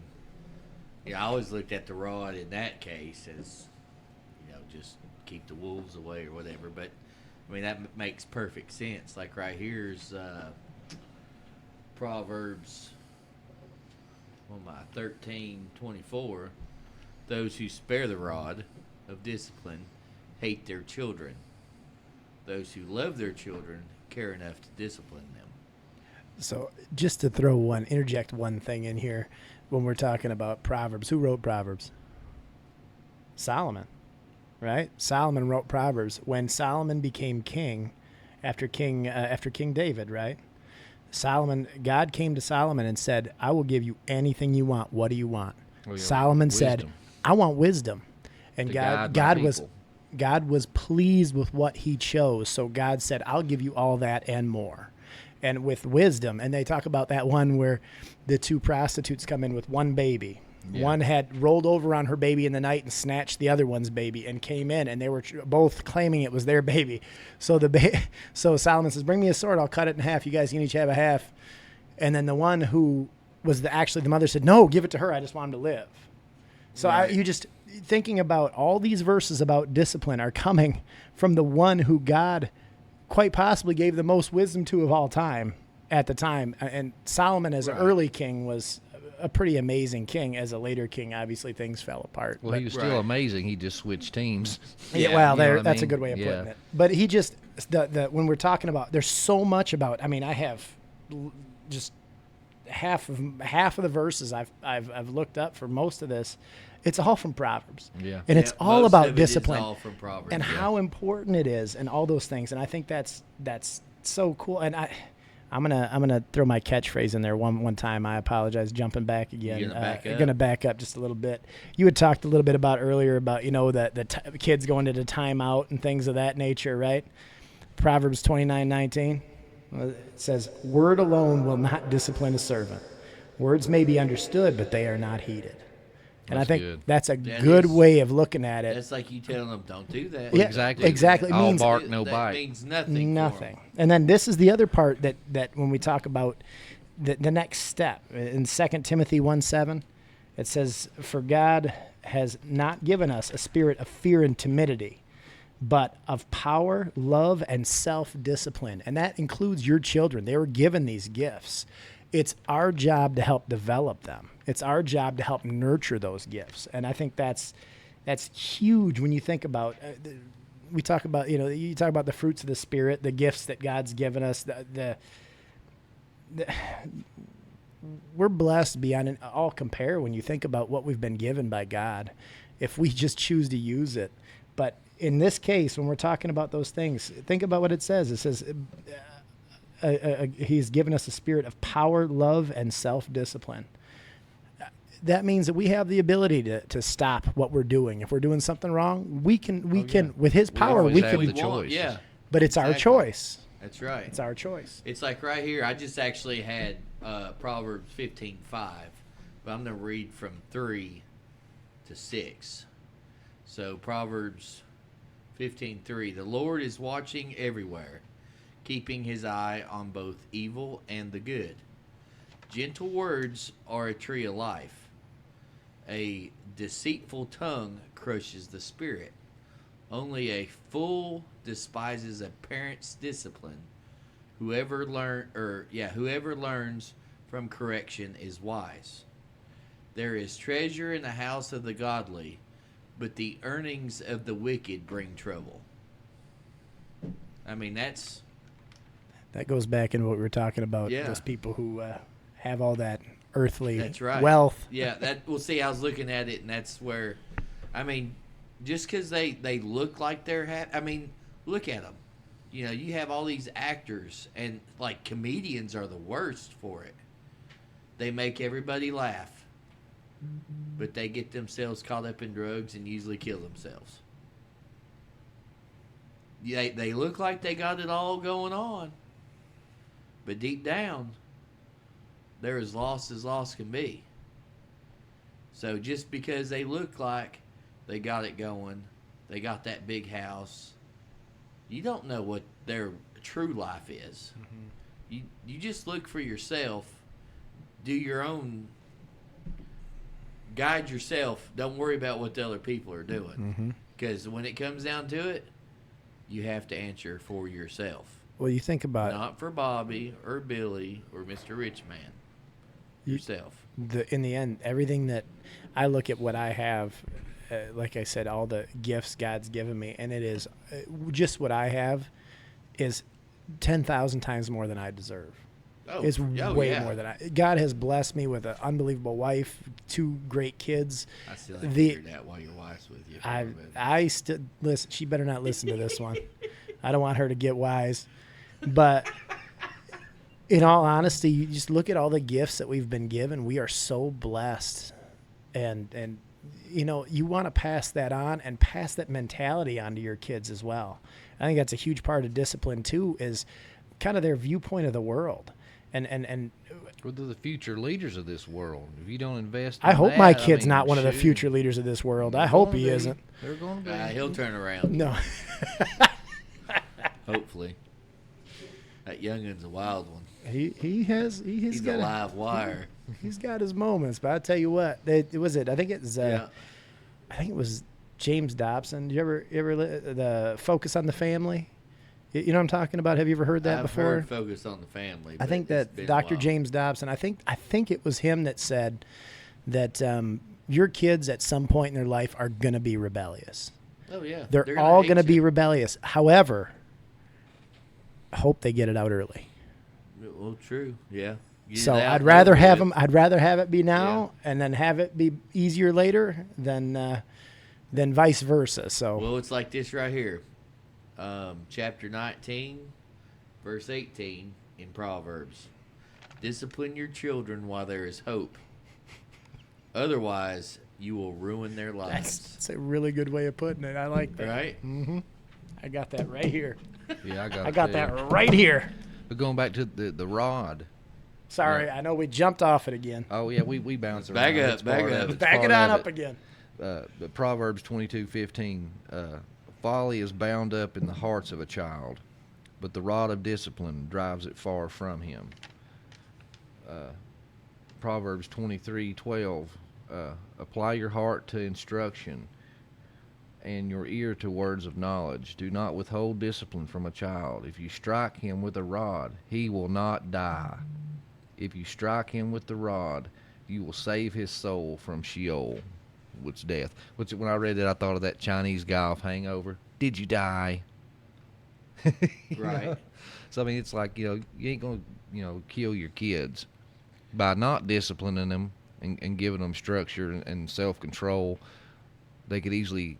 always looked at the rod in that case as, just keep the wolves away or whatever. But, that makes perfect sense. Like right here's Proverbs 13:24. Those who spare the rod of discipline hate their children. Those who love their children care enough to discipline them. So just to interject one thing in here when we're talking about Proverbs. Who wrote Proverbs? Solomon, right? Solomon wrote Proverbs. When Solomon became king, after King David, right? God came to Solomon and said, I will give you anything you want. What do you want? Solomon said, I want wisdom. And God was pleased with what he chose. So God said, I'll give you all that and more. And with wisdom. And they talk about that one where the 2 prostitutes come in with one baby. Yeah. One had rolled over on her baby in the night and snatched the other one's baby and came in, and they were both claiming it was their baby. So so Solomon says, bring me a sword, I'll cut it in half. You guys can each have a half. And then the one who was the mother said, no, give it to her. I just want him to live. So right. You just thinking about all these verses about discipline are coming from the one who God quite possibly gave the most wisdom to of all time at the time. And Solomon as an early king was a pretty amazing king. As a later king, obviously things fell apart. Well, he was still amazing. He just switched teams. Yeah, well, that's a good way of putting it. But he just when we're talking about, there's so much about. I have just half of the verses I've looked up for most of this. It's all from Proverbs. Yeah. And it's all about discipline all from Proverbs, and how important it is and all those things. And I think that's so cool. And I'm gonna throw my catchphrase in there one time. I apologize, jumping back again. You gonna back up? Gonna back up just a little bit. You had talked a little bit about earlier about the kids going into timeout and things of that nature, right? Proverbs 29:19. It says, "Word alone will not discipline a servant. Words may be understood, but they are not heeded." And I That's think good. that's a That good is- way of looking at it. That's like you telling them, don't do that. Yeah, Exactly. exactly. It All means- bark, no that bite. means nothing. for 'em. Nothing. And then this is the other part that when we talk about the next step in 2 Timothy 1:7, it says, "For God has not given us a spirit of fear and timidity, but of power, love, and self-discipline." And that includes your children. They were given these gifts. It's our job to help develop them. It's our job to help nurture those gifts. And I think that's huge when you think about we talk about, you talk about the fruits of the Spirit, the gifts that God's given us, we're blessed beyond all compare when you think about what we've been given by God, if we just choose to use it. But in this case, when we're talking about those things, think about what it says. It says he's given us a spirit of power, love, and self-discipline. That means that we have the ability to stop what we're doing. If we're doing something wrong, we can with his power, always we have can, the choice. Yeah, but it's our Exactly. choice. that's right. It's our choice. It's like right here. I just actually had Proverbs 15:5, but I'm gonna read from 3 to 6. So Proverbs 15:3: The Lord is watching everywhere, keeping his eye on both evil and the good. Gentle words are a tree of life. A deceitful tongue crushes the spirit. Only a fool despises a parent's discipline. Whoever learns from correction is wise. There is treasure in the house of the godly, but the earnings of the wicked bring trouble. I mean, That goes back into what we were talking about. Yeah. Those people who have all that earthly that's right. wealth. Yeah, we'll see. I was looking at it, and that's where, I mean, just because they look like they're happy. I mean, look at them. You have all these actors, and like comedians are the worst for it. They make everybody laugh, but they get themselves caught up in drugs and usually kill themselves. They look like they got it all going on, but deep down, they're as lost can be. So just because they look like they got it going, they got that big house, you don't know what their true life is. Mm-hmm. You just look for yourself, do your own, guide yourself. Don't worry about what the other people are doing, because when it comes down to it, you have to answer for yourself, Well, you think about not for Bobby or Billy or Mr. Rich Man. Yourself. in the end, everything that I look at what I have, like I said, all the gifts God's given me, and it is just what I have is 10,000 times more than I deserve. Oh, It's way yeah. more than God has blessed me with an unbelievable wife, 2 great kids. I still haven't The- figured out why your wife's with you. I still listen. She better not listen to this one. I don't want her to get wise. But in all honesty, you just look at all the gifts that we've been given. We are so blessed, and you want to pass that on and pass that mentality on to your kids as well. I think that's a huge part of discipline too. Is kind of their viewpoint of the world, and We're the future leaders of this world. If you don't invest, in I hope that, my kid's mean, not one of the shoot, future leaders of this world. I they're hope gonna he be. isn't. They're going to be. He'll turn around. No. Hopefully. That youngin's a wild one. He's He's a got live wire. he's got his moments, but I tell you what, I think it was James Dobson. Did you ever the Focus on the Family? You know what I'm talking about? Have you ever heard that I've before? heard Focus on the Family. I but think it's that been a Dr. while. James Dobson. I think it was him that said that your kids at some point in their life are going to be rebellious. Oh yeah, They're all hate going to be you. rebellious. However, I hope they get it out early. Well, true. Yeah. Get So it out I'd rather over have with. them. I'd rather have it be now and then have it be easier later than vice versa. So Well, it's like this right here. Chapter 19, verse 18. in Proverbs. Discipline your children while there is hope. Otherwise, you will ruin their lives. That's a really good way of putting it. I like that. Right? Mm-hmm. I got that right here. Yeah, I got. I it got too. that right here. But going back to the rod. Sorry, Yeah. I know we jumped off it again. Oh yeah, we bounce around. Back up, It's back part of up. It's Back part it on of up again. But Proverbs 22:15. Folly is bound up in the hearts of a child, but the rod of discipline drives it far from him. Proverbs 23:12. Apply your heart to instruction and your ear to words of knowledge. Do not withhold discipline from a child. If you strike him with a rod, he will not die. If you strike him with the rod, you will save his soul from Sheol, which death. Which, when I read that, I thought of that Chinese guy off Hangover. Did you die? You Right. know? So I mean, it's like, you ain't gonna kill your kids by not disciplining them and giving them structure and self-control. They could easily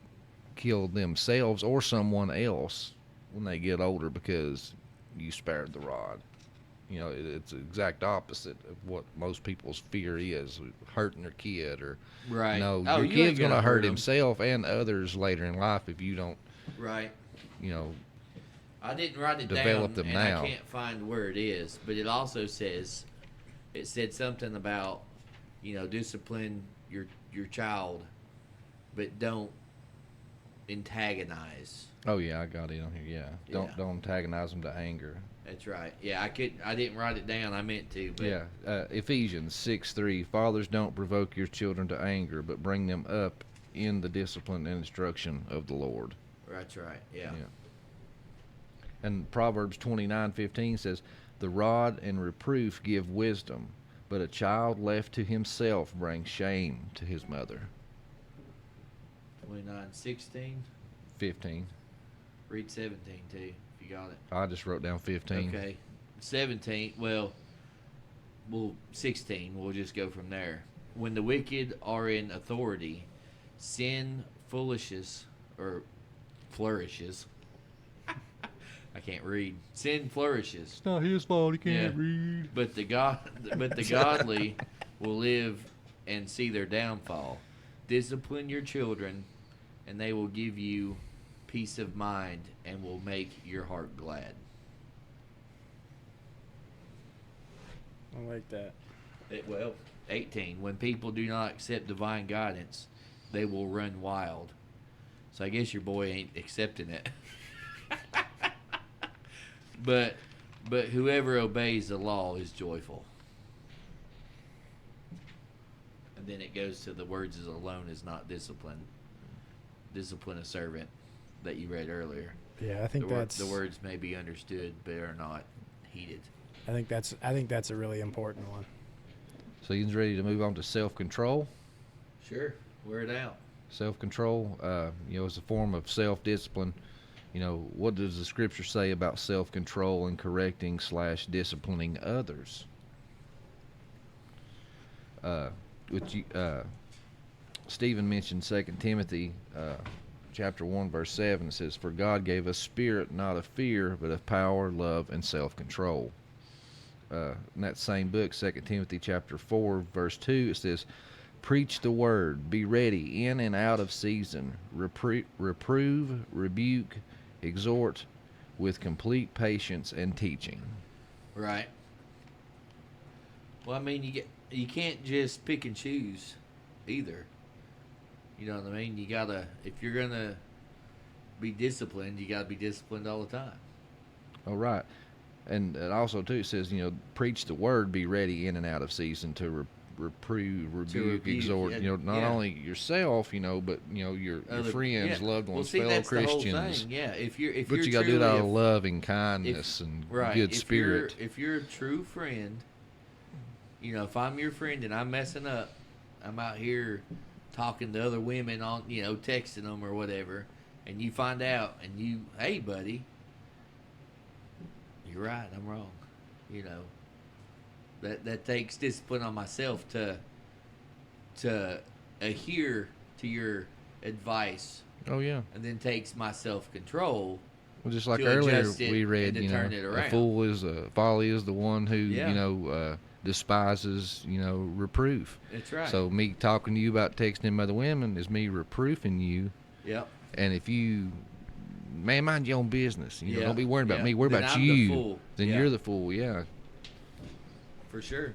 kill themselves or someone else when they get older because you spared the rod. It's the exact opposite of what most people's fear is, hurting their kid or Right. no, Oh, your you ain't kid's gonna hurt 'em. himself and others later in life if you don't, Right. you know, I didn't write it Develop down, them and now. I can't find where it is. But it also says, it said something about, discipline your child, but don't antagonize. oh yeah, I got it on here. Yeah, Yeah. don't antagonize them to anger. That's right. Yeah, I didn't write it down. I meant to. But Yeah, Ephesians 6:3. Fathers, don't provoke your children to anger, but bring them up in the discipline and instruction of the Lord. That's right. Yeah. Yeah. And Proverbs 29:15 says, "The rod and reproof give wisdom, but a child left to himself brings shame to his mother." 29:16. 15. Read 17 too, if you got it. I just wrote down 15. Okay. 17. Well, 16. We'll just go from there. When the wicked are in authority, sin flourishes. I can't read. Sin flourishes. It's not his fault. He can't read. But the godly will live and see their downfall. Discipline your children, and they will give you peace of mind and will make your heart glad. I like that. 18. When people do not accept divine guidance, they will run wild. So I guess your boy ain't accepting it. But whoever obeys the law is joyful. And then it goes to the words alone is not discipline. Discipline a servant that you read earlier. Yeah, I think The words may be understood but are not heeded. I think that's a really important one. So you ready to move on to self-control? Sure. Wear it out. Self-control, is a form of self-discipline. What does the scripture say about self-control and correcting / disciplining others? Stephen mentioned 2 Timothy chapter 1 verse 7. It says, "For God gave us spirit not of fear, but of power, love, and self-control." In that same book, 2 Timothy chapter 4 verse 2, it says, "Preach the word, be ready in and out of season, reprove, rebuke, exhort with complete patience and teaching." Right. Well, I mean, you can't just pick and choose either. You know what I mean? You gotta, if you're gonna be disciplined, you gotta be disciplined all the time. All right. And also, too, it says, preach the word, be ready in and out of season to reprove, rebuke, exhort, yeah, not yeah. only yourself, but, your Other- friends, yeah. loved Well, ones, see, fellow that's the whole Christians. thing. Yeah, if you're But you got to do it out of love and kindness and good spirit. If you're a true friend, if I'm your friend and I'm messing up, I'm out here talking to other women on, texting them or whatever, and you find out and hey, buddy, you're right, I'm wrong. That takes discipline on myself to adhere to your advice, Oh, yeah. and then takes my self-control Well, just like to earlier adjust it we read, and to you know, turn it a around. fool is folly is the one who Yeah. you know despises reproof. That's right. So me talking to you about texting other women is me reproofing you. Yep. And if you, man, mind your own business. You know, Yeah. don't be worried about Yeah. me. Worry Then about I'm the you. fool. Then Yeah. you're the fool. Yeah. For sure.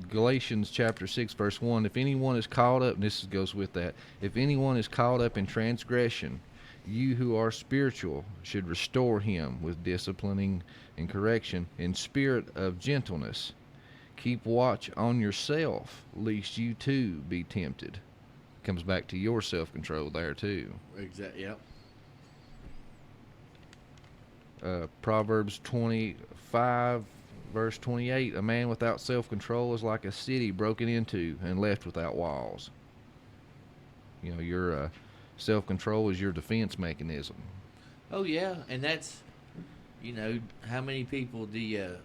Galatians chapter 6 verse 1, if anyone is caught up, and this goes with that, if anyone is caught up in transgression, you who are spiritual should restore him with disciplining and correction in spirit of gentleness. Keep watch on yourself, lest you too be tempted. Comes back to your self-control there too. Exactly. Yep. Proverbs 25 verse 28, a man without self-control is like a city broken into and left without walls. You know, your self-control is your defense mechanism. Oh yeah, and that's, how many people do you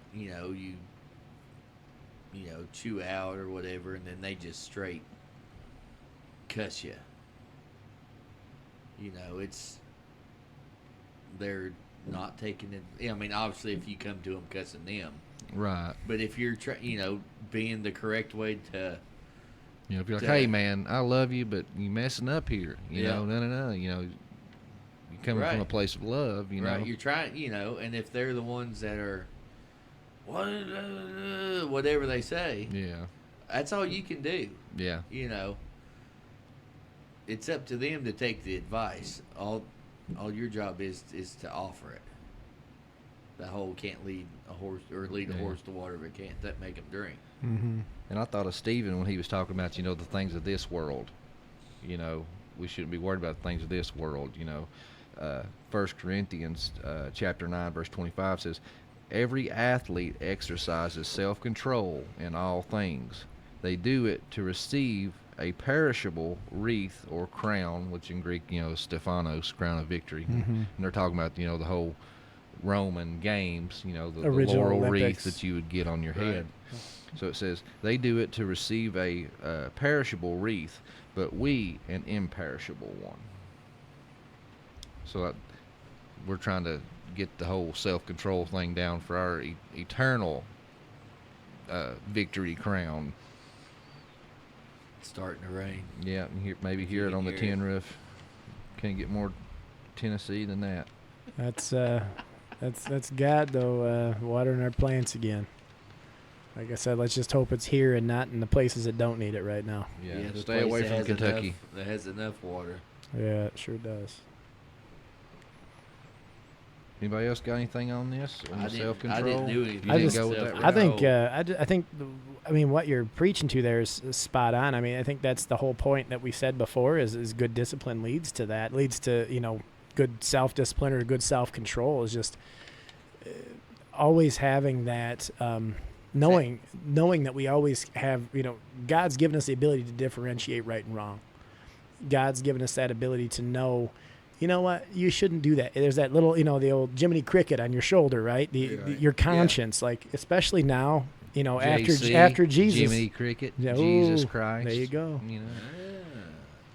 chew out or whatever, and then they just straight cuss you. They're not taking it. I mean, obviously, if you come to them cussing them, Right. but if you're being the correct way to, You know, if you're like, to- hey man, I love you, but you messing up here. You Yeah. know, no. You know, you're coming from a Right. place of love. You right, know. you're trying, and if they're the ones that are, whatever they say, Yeah. that's all you can do. Yeah. It's up to them to take the advice. All your job is to offer it. The whole can't lead a horse or lead a Yeah. horse to water if it can't that make him drink. Mm-hmm. And I thought of Stephen when he was talking about, the things of this world. You know, we shouldn't be worried about the things of this world. 1 Corinthians chapter 9, verse 25 says, every athlete exercises self-control in all things. They do it to receive a perishable wreath or crown, which in Greek, is Stephanos, crown of victory. Mm-hmm. And they're talking about, the whole Roman games, the Original laurel Olympics. wreath that you would get on your Right. head. So it says, they do it to receive a perishable wreath, but we an imperishable one. So we're trying to get the whole self-control thing down for our eternal victory crown. It's starting to rain. Yeah, and maybe If hear you it can on the hear tin it. roof. Can't get more Tennessee than that. That's God though, watering our plants again. Like I said, let's just hope it's here and not in the places that don't need it right now. Yeah, the stay place away that from has Kentucky. that has enough water. Yeah, it sure does. Anybody else got anything on this? On the self-control? I didn't do anything. You I didn't just- go with that self- I route? think No. I think what you're preaching to there is spot on. I mean, I think that's the whole point that we said before is good discipline leads to that. Leads to, good self-discipline or good self-control is just always having that knowing that we always have, God's given us the ability to differentiate right and wrong. God's given us that ability to know, you know what, you shouldn't do that. There's that little, the old Jiminy Cricket on your shoulder, right? Your conscience, like especially now, JC, after Jesus. Jiminy Cricket, Yeah, Jesus ooh, Christ. there you go. You know,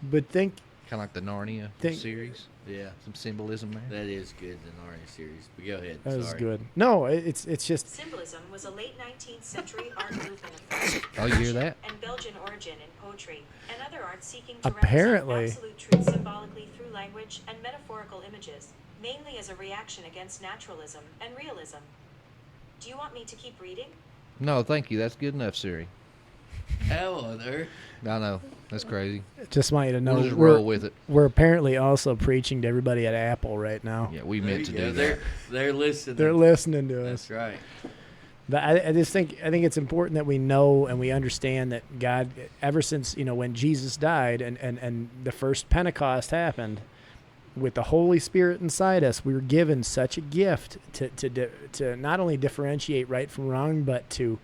But think, kind of like the Narnia Think- series. Yeah, Some symbolism there. that is good. The Narnia series. But go ahead. that was Sorry. good. No, it's just Symbolism was a late 19th century art movement of French, Oh, you hear that? and Belgian origin in poetry and other arts seeking to Apparently. represent absolute truth symbolically through language and metaphorical images, mainly as a reaction against naturalism and realism. Do you want me to keep reading? No, thank you. That's good enough, Siri. How on earth? I know. That's crazy. just want you to know We'll just roll with it. we're apparently also preaching to everybody at Apple right now. Yeah, we There meant you to go. do They're that. they're listening. They're listening to us. That's right. But I just think it's important that we know and we understand that God, ever since when Jesus died and the first Pentecost happened, with the Holy Spirit inside us, we were given such a gift to not only differentiate right from wrong, but to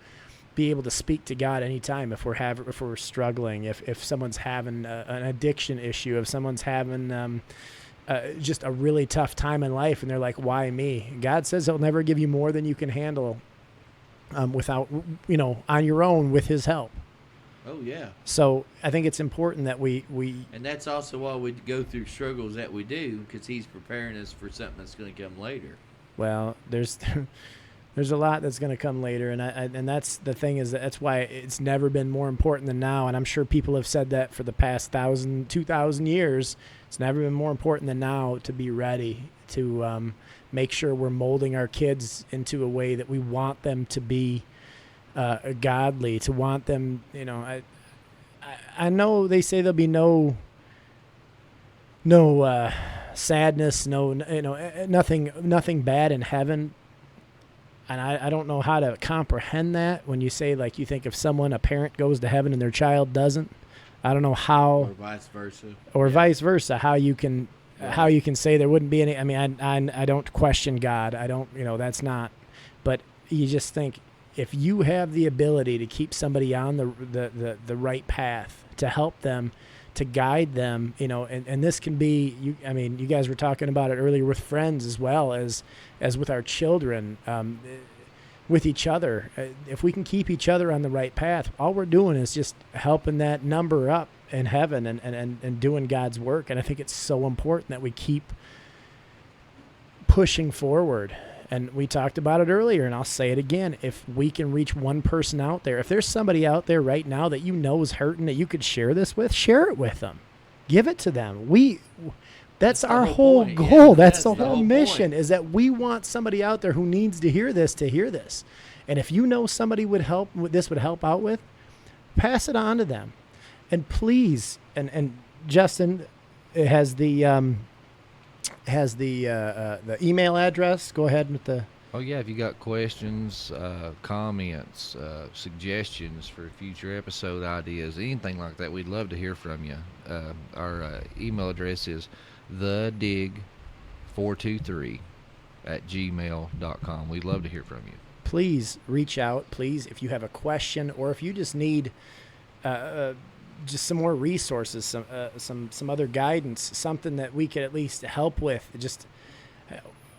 be able to speak to God anytime if we're struggling, if someone's having an addiction issue, if someone's having just a really tough time in life, and they're like, "Why me?" God says He'll never give you more than you can handle. Without, on your own with His help. Oh yeah. So I think it's important that we And that's also why we go through struggles that we do, because he's preparing us for something that's going to come later. well, there's there's a lot that's going to come later, and and that's the thing, is that's why it's never been more important than now. And I'm sure people have said that for the past 2,000 years. It's never been more important than now to be ready to make sure we're molding our kids into a way that we want them to be godly, to want them, I know they say there'll be no sadness, nothing bad in heaven. And I don't know how to comprehend that when you say, like, you think if a parent goes to heaven and their child doesn't. I don't know how, Or vice versa. or Yeah. vice versa, how you can Right. say there wouldn't be any. I mean, I don't question God. I don't, that's not. But you just think, if you have the ability to keep somebody on the right path, to help them, to guide them, and this can be, you guys were talking about it earlier with friends as well as with our children, with each other. If we can keep each other on the right path, all we're doing is just helping that number up in heaven and doing God's work. And I think it's so important that we keep pushing forward. And we talked about it earlier, and I'll say it again. If we can reach one person out there, if there's somebody out there right now that is hurting, that you could share this with, share it with them. Give it to them. That's the our whole whole point. goal. Yeah, that's that's the the whole whole mission, point. is that we want somebody out there who needs to hear this to hear this. And if you know somebody would help out with, pass it on to them. And please, and Justin has the email address. Go ahead with the. Oh yeah, if you got questions, comments, suggestions for future episode ideas, anything like that, we'd love to hear from you. Our email address is thedig423@gmail.com. We'd love to hear from you. Please reach out. Please, if you have a question, or if you just need just some more resources, some other guidance, something that we could at least help with,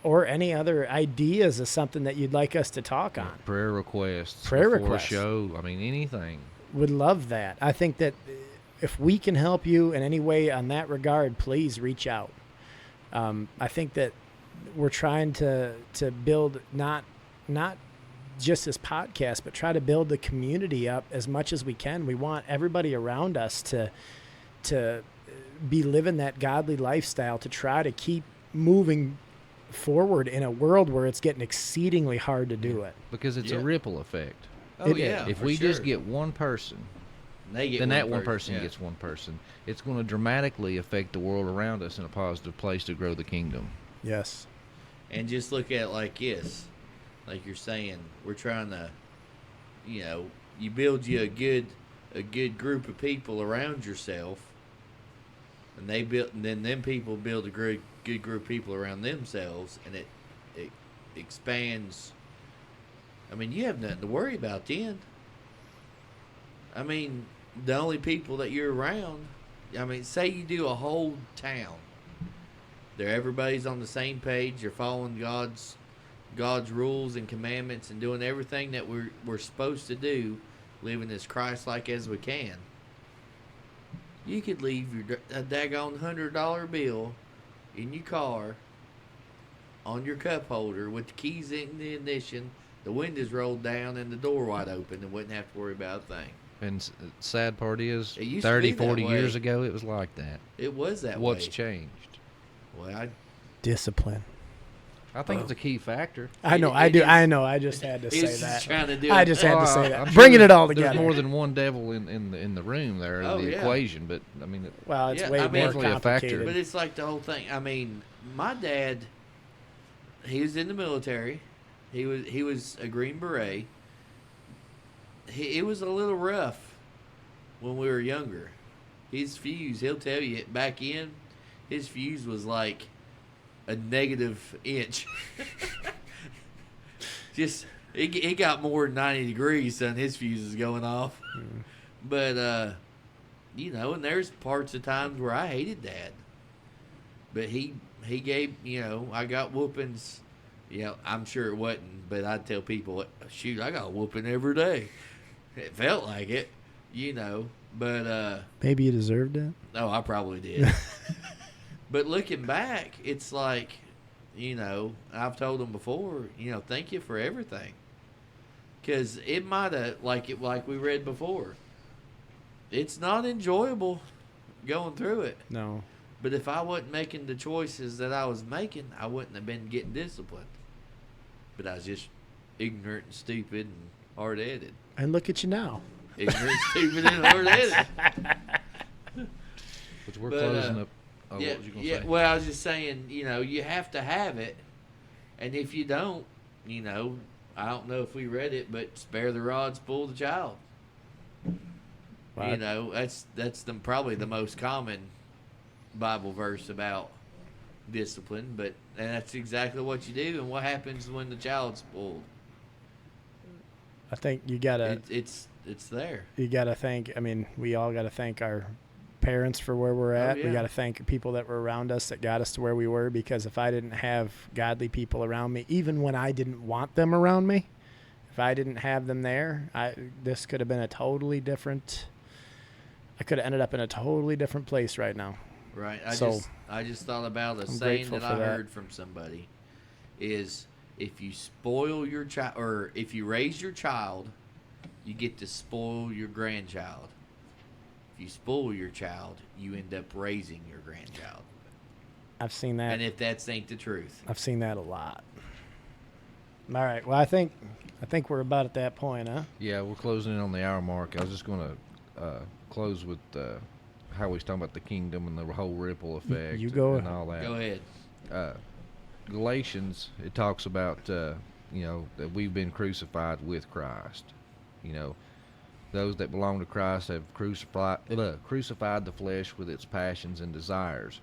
or any other ideas of something that you'd like us to talk on. Prayer requests. Prayer before requests. a show. I mean, anything. Would love that. I think that if we can help you in any way on that regard, please reach out. I think that we're trying to build not just this podcast, but try to build the community up as much as we can. We want everybody around us to be living that godly lifestyle, to try to keep moving forward in a world where it's getting exceedingly hard to do it. Because it's a Yeah. ripple effect. Oh, It is. yeah. If for we just sure. get one person, they get then that one person yeah. gets one person. It's going to dramatically affect the world around us in a positive place to grow the kingdom. Yes. And just look at it like this. Like you're saying, we're trying to, you build you a good group of people around yourself, and then them people build a good group of people around themselves, and it expands. I mean, you have nothing to worry about then. I mean, the only people that you're around, say you do a whole town. Everybody's on the same page. You're following God's rules and commandments and doing everything that we're supposed to do, living as Christ-like as we can. You could leave a daggone $100 bill in your car on your cup holder with the keys in the ignition, the windows rolled down, and the door wide open, and wouldn't have to worry about a thing. And sad part is, It used to 30, be that 40 years way. ago, it was like that. It was that What's way. changed? Well, Discipline. I think it's a key factor. I know. It- I it do. is- I know. I just had to He's say just that. trying to do I it. just had to say I'm that. sure Bringing it all There's together. more than one devil in the room there, Oh, in the yeah. equation. But I mean, Well, it's Yeah, way I mean- more Definitely a factor. complicated. But it's like the whole thing. My dad, he was in the military. He was a Green Beret. It was a little rough when we were younger. His fuse, he'll tell you, back in, his fuse was like a negative inch. Just, it got more than 90 degrees, son. His fuse is going off. But, and there's parts of times where I hated Dad. But he gave, I got whoopings. I'm sure it wasn't, but I'd tell people, shoot, I got a whooping every day. It felt like it. you know. But Maybe you deserved it. oh, I probably did. But looking back, it's like, you know, I've told them before, you know, thank you for everything. Because it might have, like we read before, it's not enjoyable going through it. No. But if I wasn't making the choices that I was making, I wouldn't have been getting disciplined. But I was just ignorant and stupid and hard-headed. And look at you now. Ignorant, stupid, and hard-headed. But we're But, closing up. Oh, yeah, what was you gonna yeah. say? Well, I was just saying, you know, you have to have it, and if you don't, you know, I don't know if we read it, but spare the rod, spoil the child. Right. You know, that's probably the most common Bible verse about discipline, and that's exactly what you do. And what happens when the child's spoiled? I think you gotta It's there. you gotta thank. I mean, we all gotta thank our parents for where we're at. yeah. We gotta thank people that were around us that got us to where we were. Because if I didn't have godly people around me, even when I didn't want them around me, if I didn't have them there, this could have been a totally different. I could have ended up in a totally different place right now. Right. So, I just thought about a I'm saying grateful that I for that. heard from somebody is if you spoil your child, or if you raise your child, you get to spoil your grandchild. If you spoil your child, you end up raising your grandchild. I've seen that. And if that ain't the truth. I've seen that a lot. All right. Well, I think we're about at that point, huh? Yeah, we're closing in on the hour mark. I was just going to close with how we was talking about the kingdom and the whole ripple effect You go and all that. Go ahead. Galatians, it talks about, you know, that we've been crucified with Christ. You know, those that belong to Christ have crucified the flesh with its passions and desires.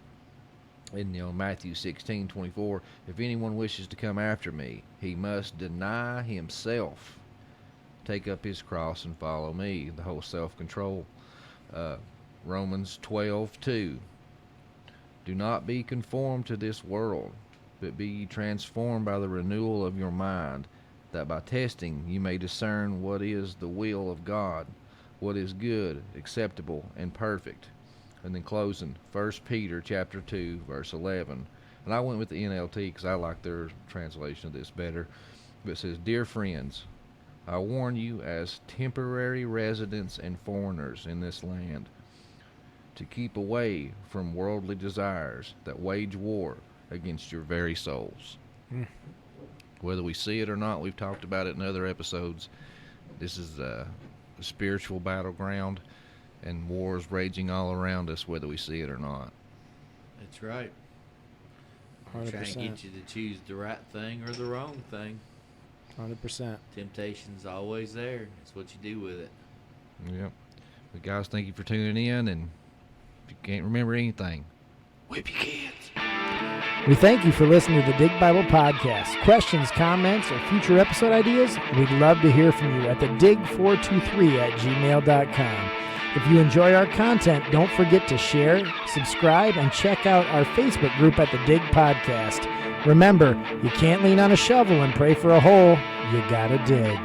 In, you know, Matthew 16:24, if anyone wishes to come after me, he must deny himself, take up his cross and follow me. The whole self-control. Romans 12:2, do not be conformed to this world, but be ye transformed by the renewal of your mind, that by testing you may discern what is the will of God, what is good, acceptable, and perfect. And then closing, 1 Peter chapter 2, verse 11. And I went with the NLT because I like their translation of this better. But it says, dear friends, I warn you as temporary residents and foreigners in this land, to keep away from worldly desires that wage war against your very souls. Whether we see it or not, we've talked about it in other episodes. This is a spiritual battleground, and wars raging all around us, whether we see it or not. That's right. 100%. Trying to get you to choose the right thing or the wrong thing. 100%. Temptation's always there. It's what you do with it. Yep. But guys, thank you for tuning in, and if you can't remember anything, whip your kids. We thank you for listening to the Dig Bible Podcast. Questions, comments, or future episode ideas? We'd love to hear from you at the dig423@gmail.com. If you enjoy our content, don't forget to share, subscribe, and check out our Facebook group at the Dig Podcast. Remember, you can't lean on a shovel and pray for a hole. You gotta dig.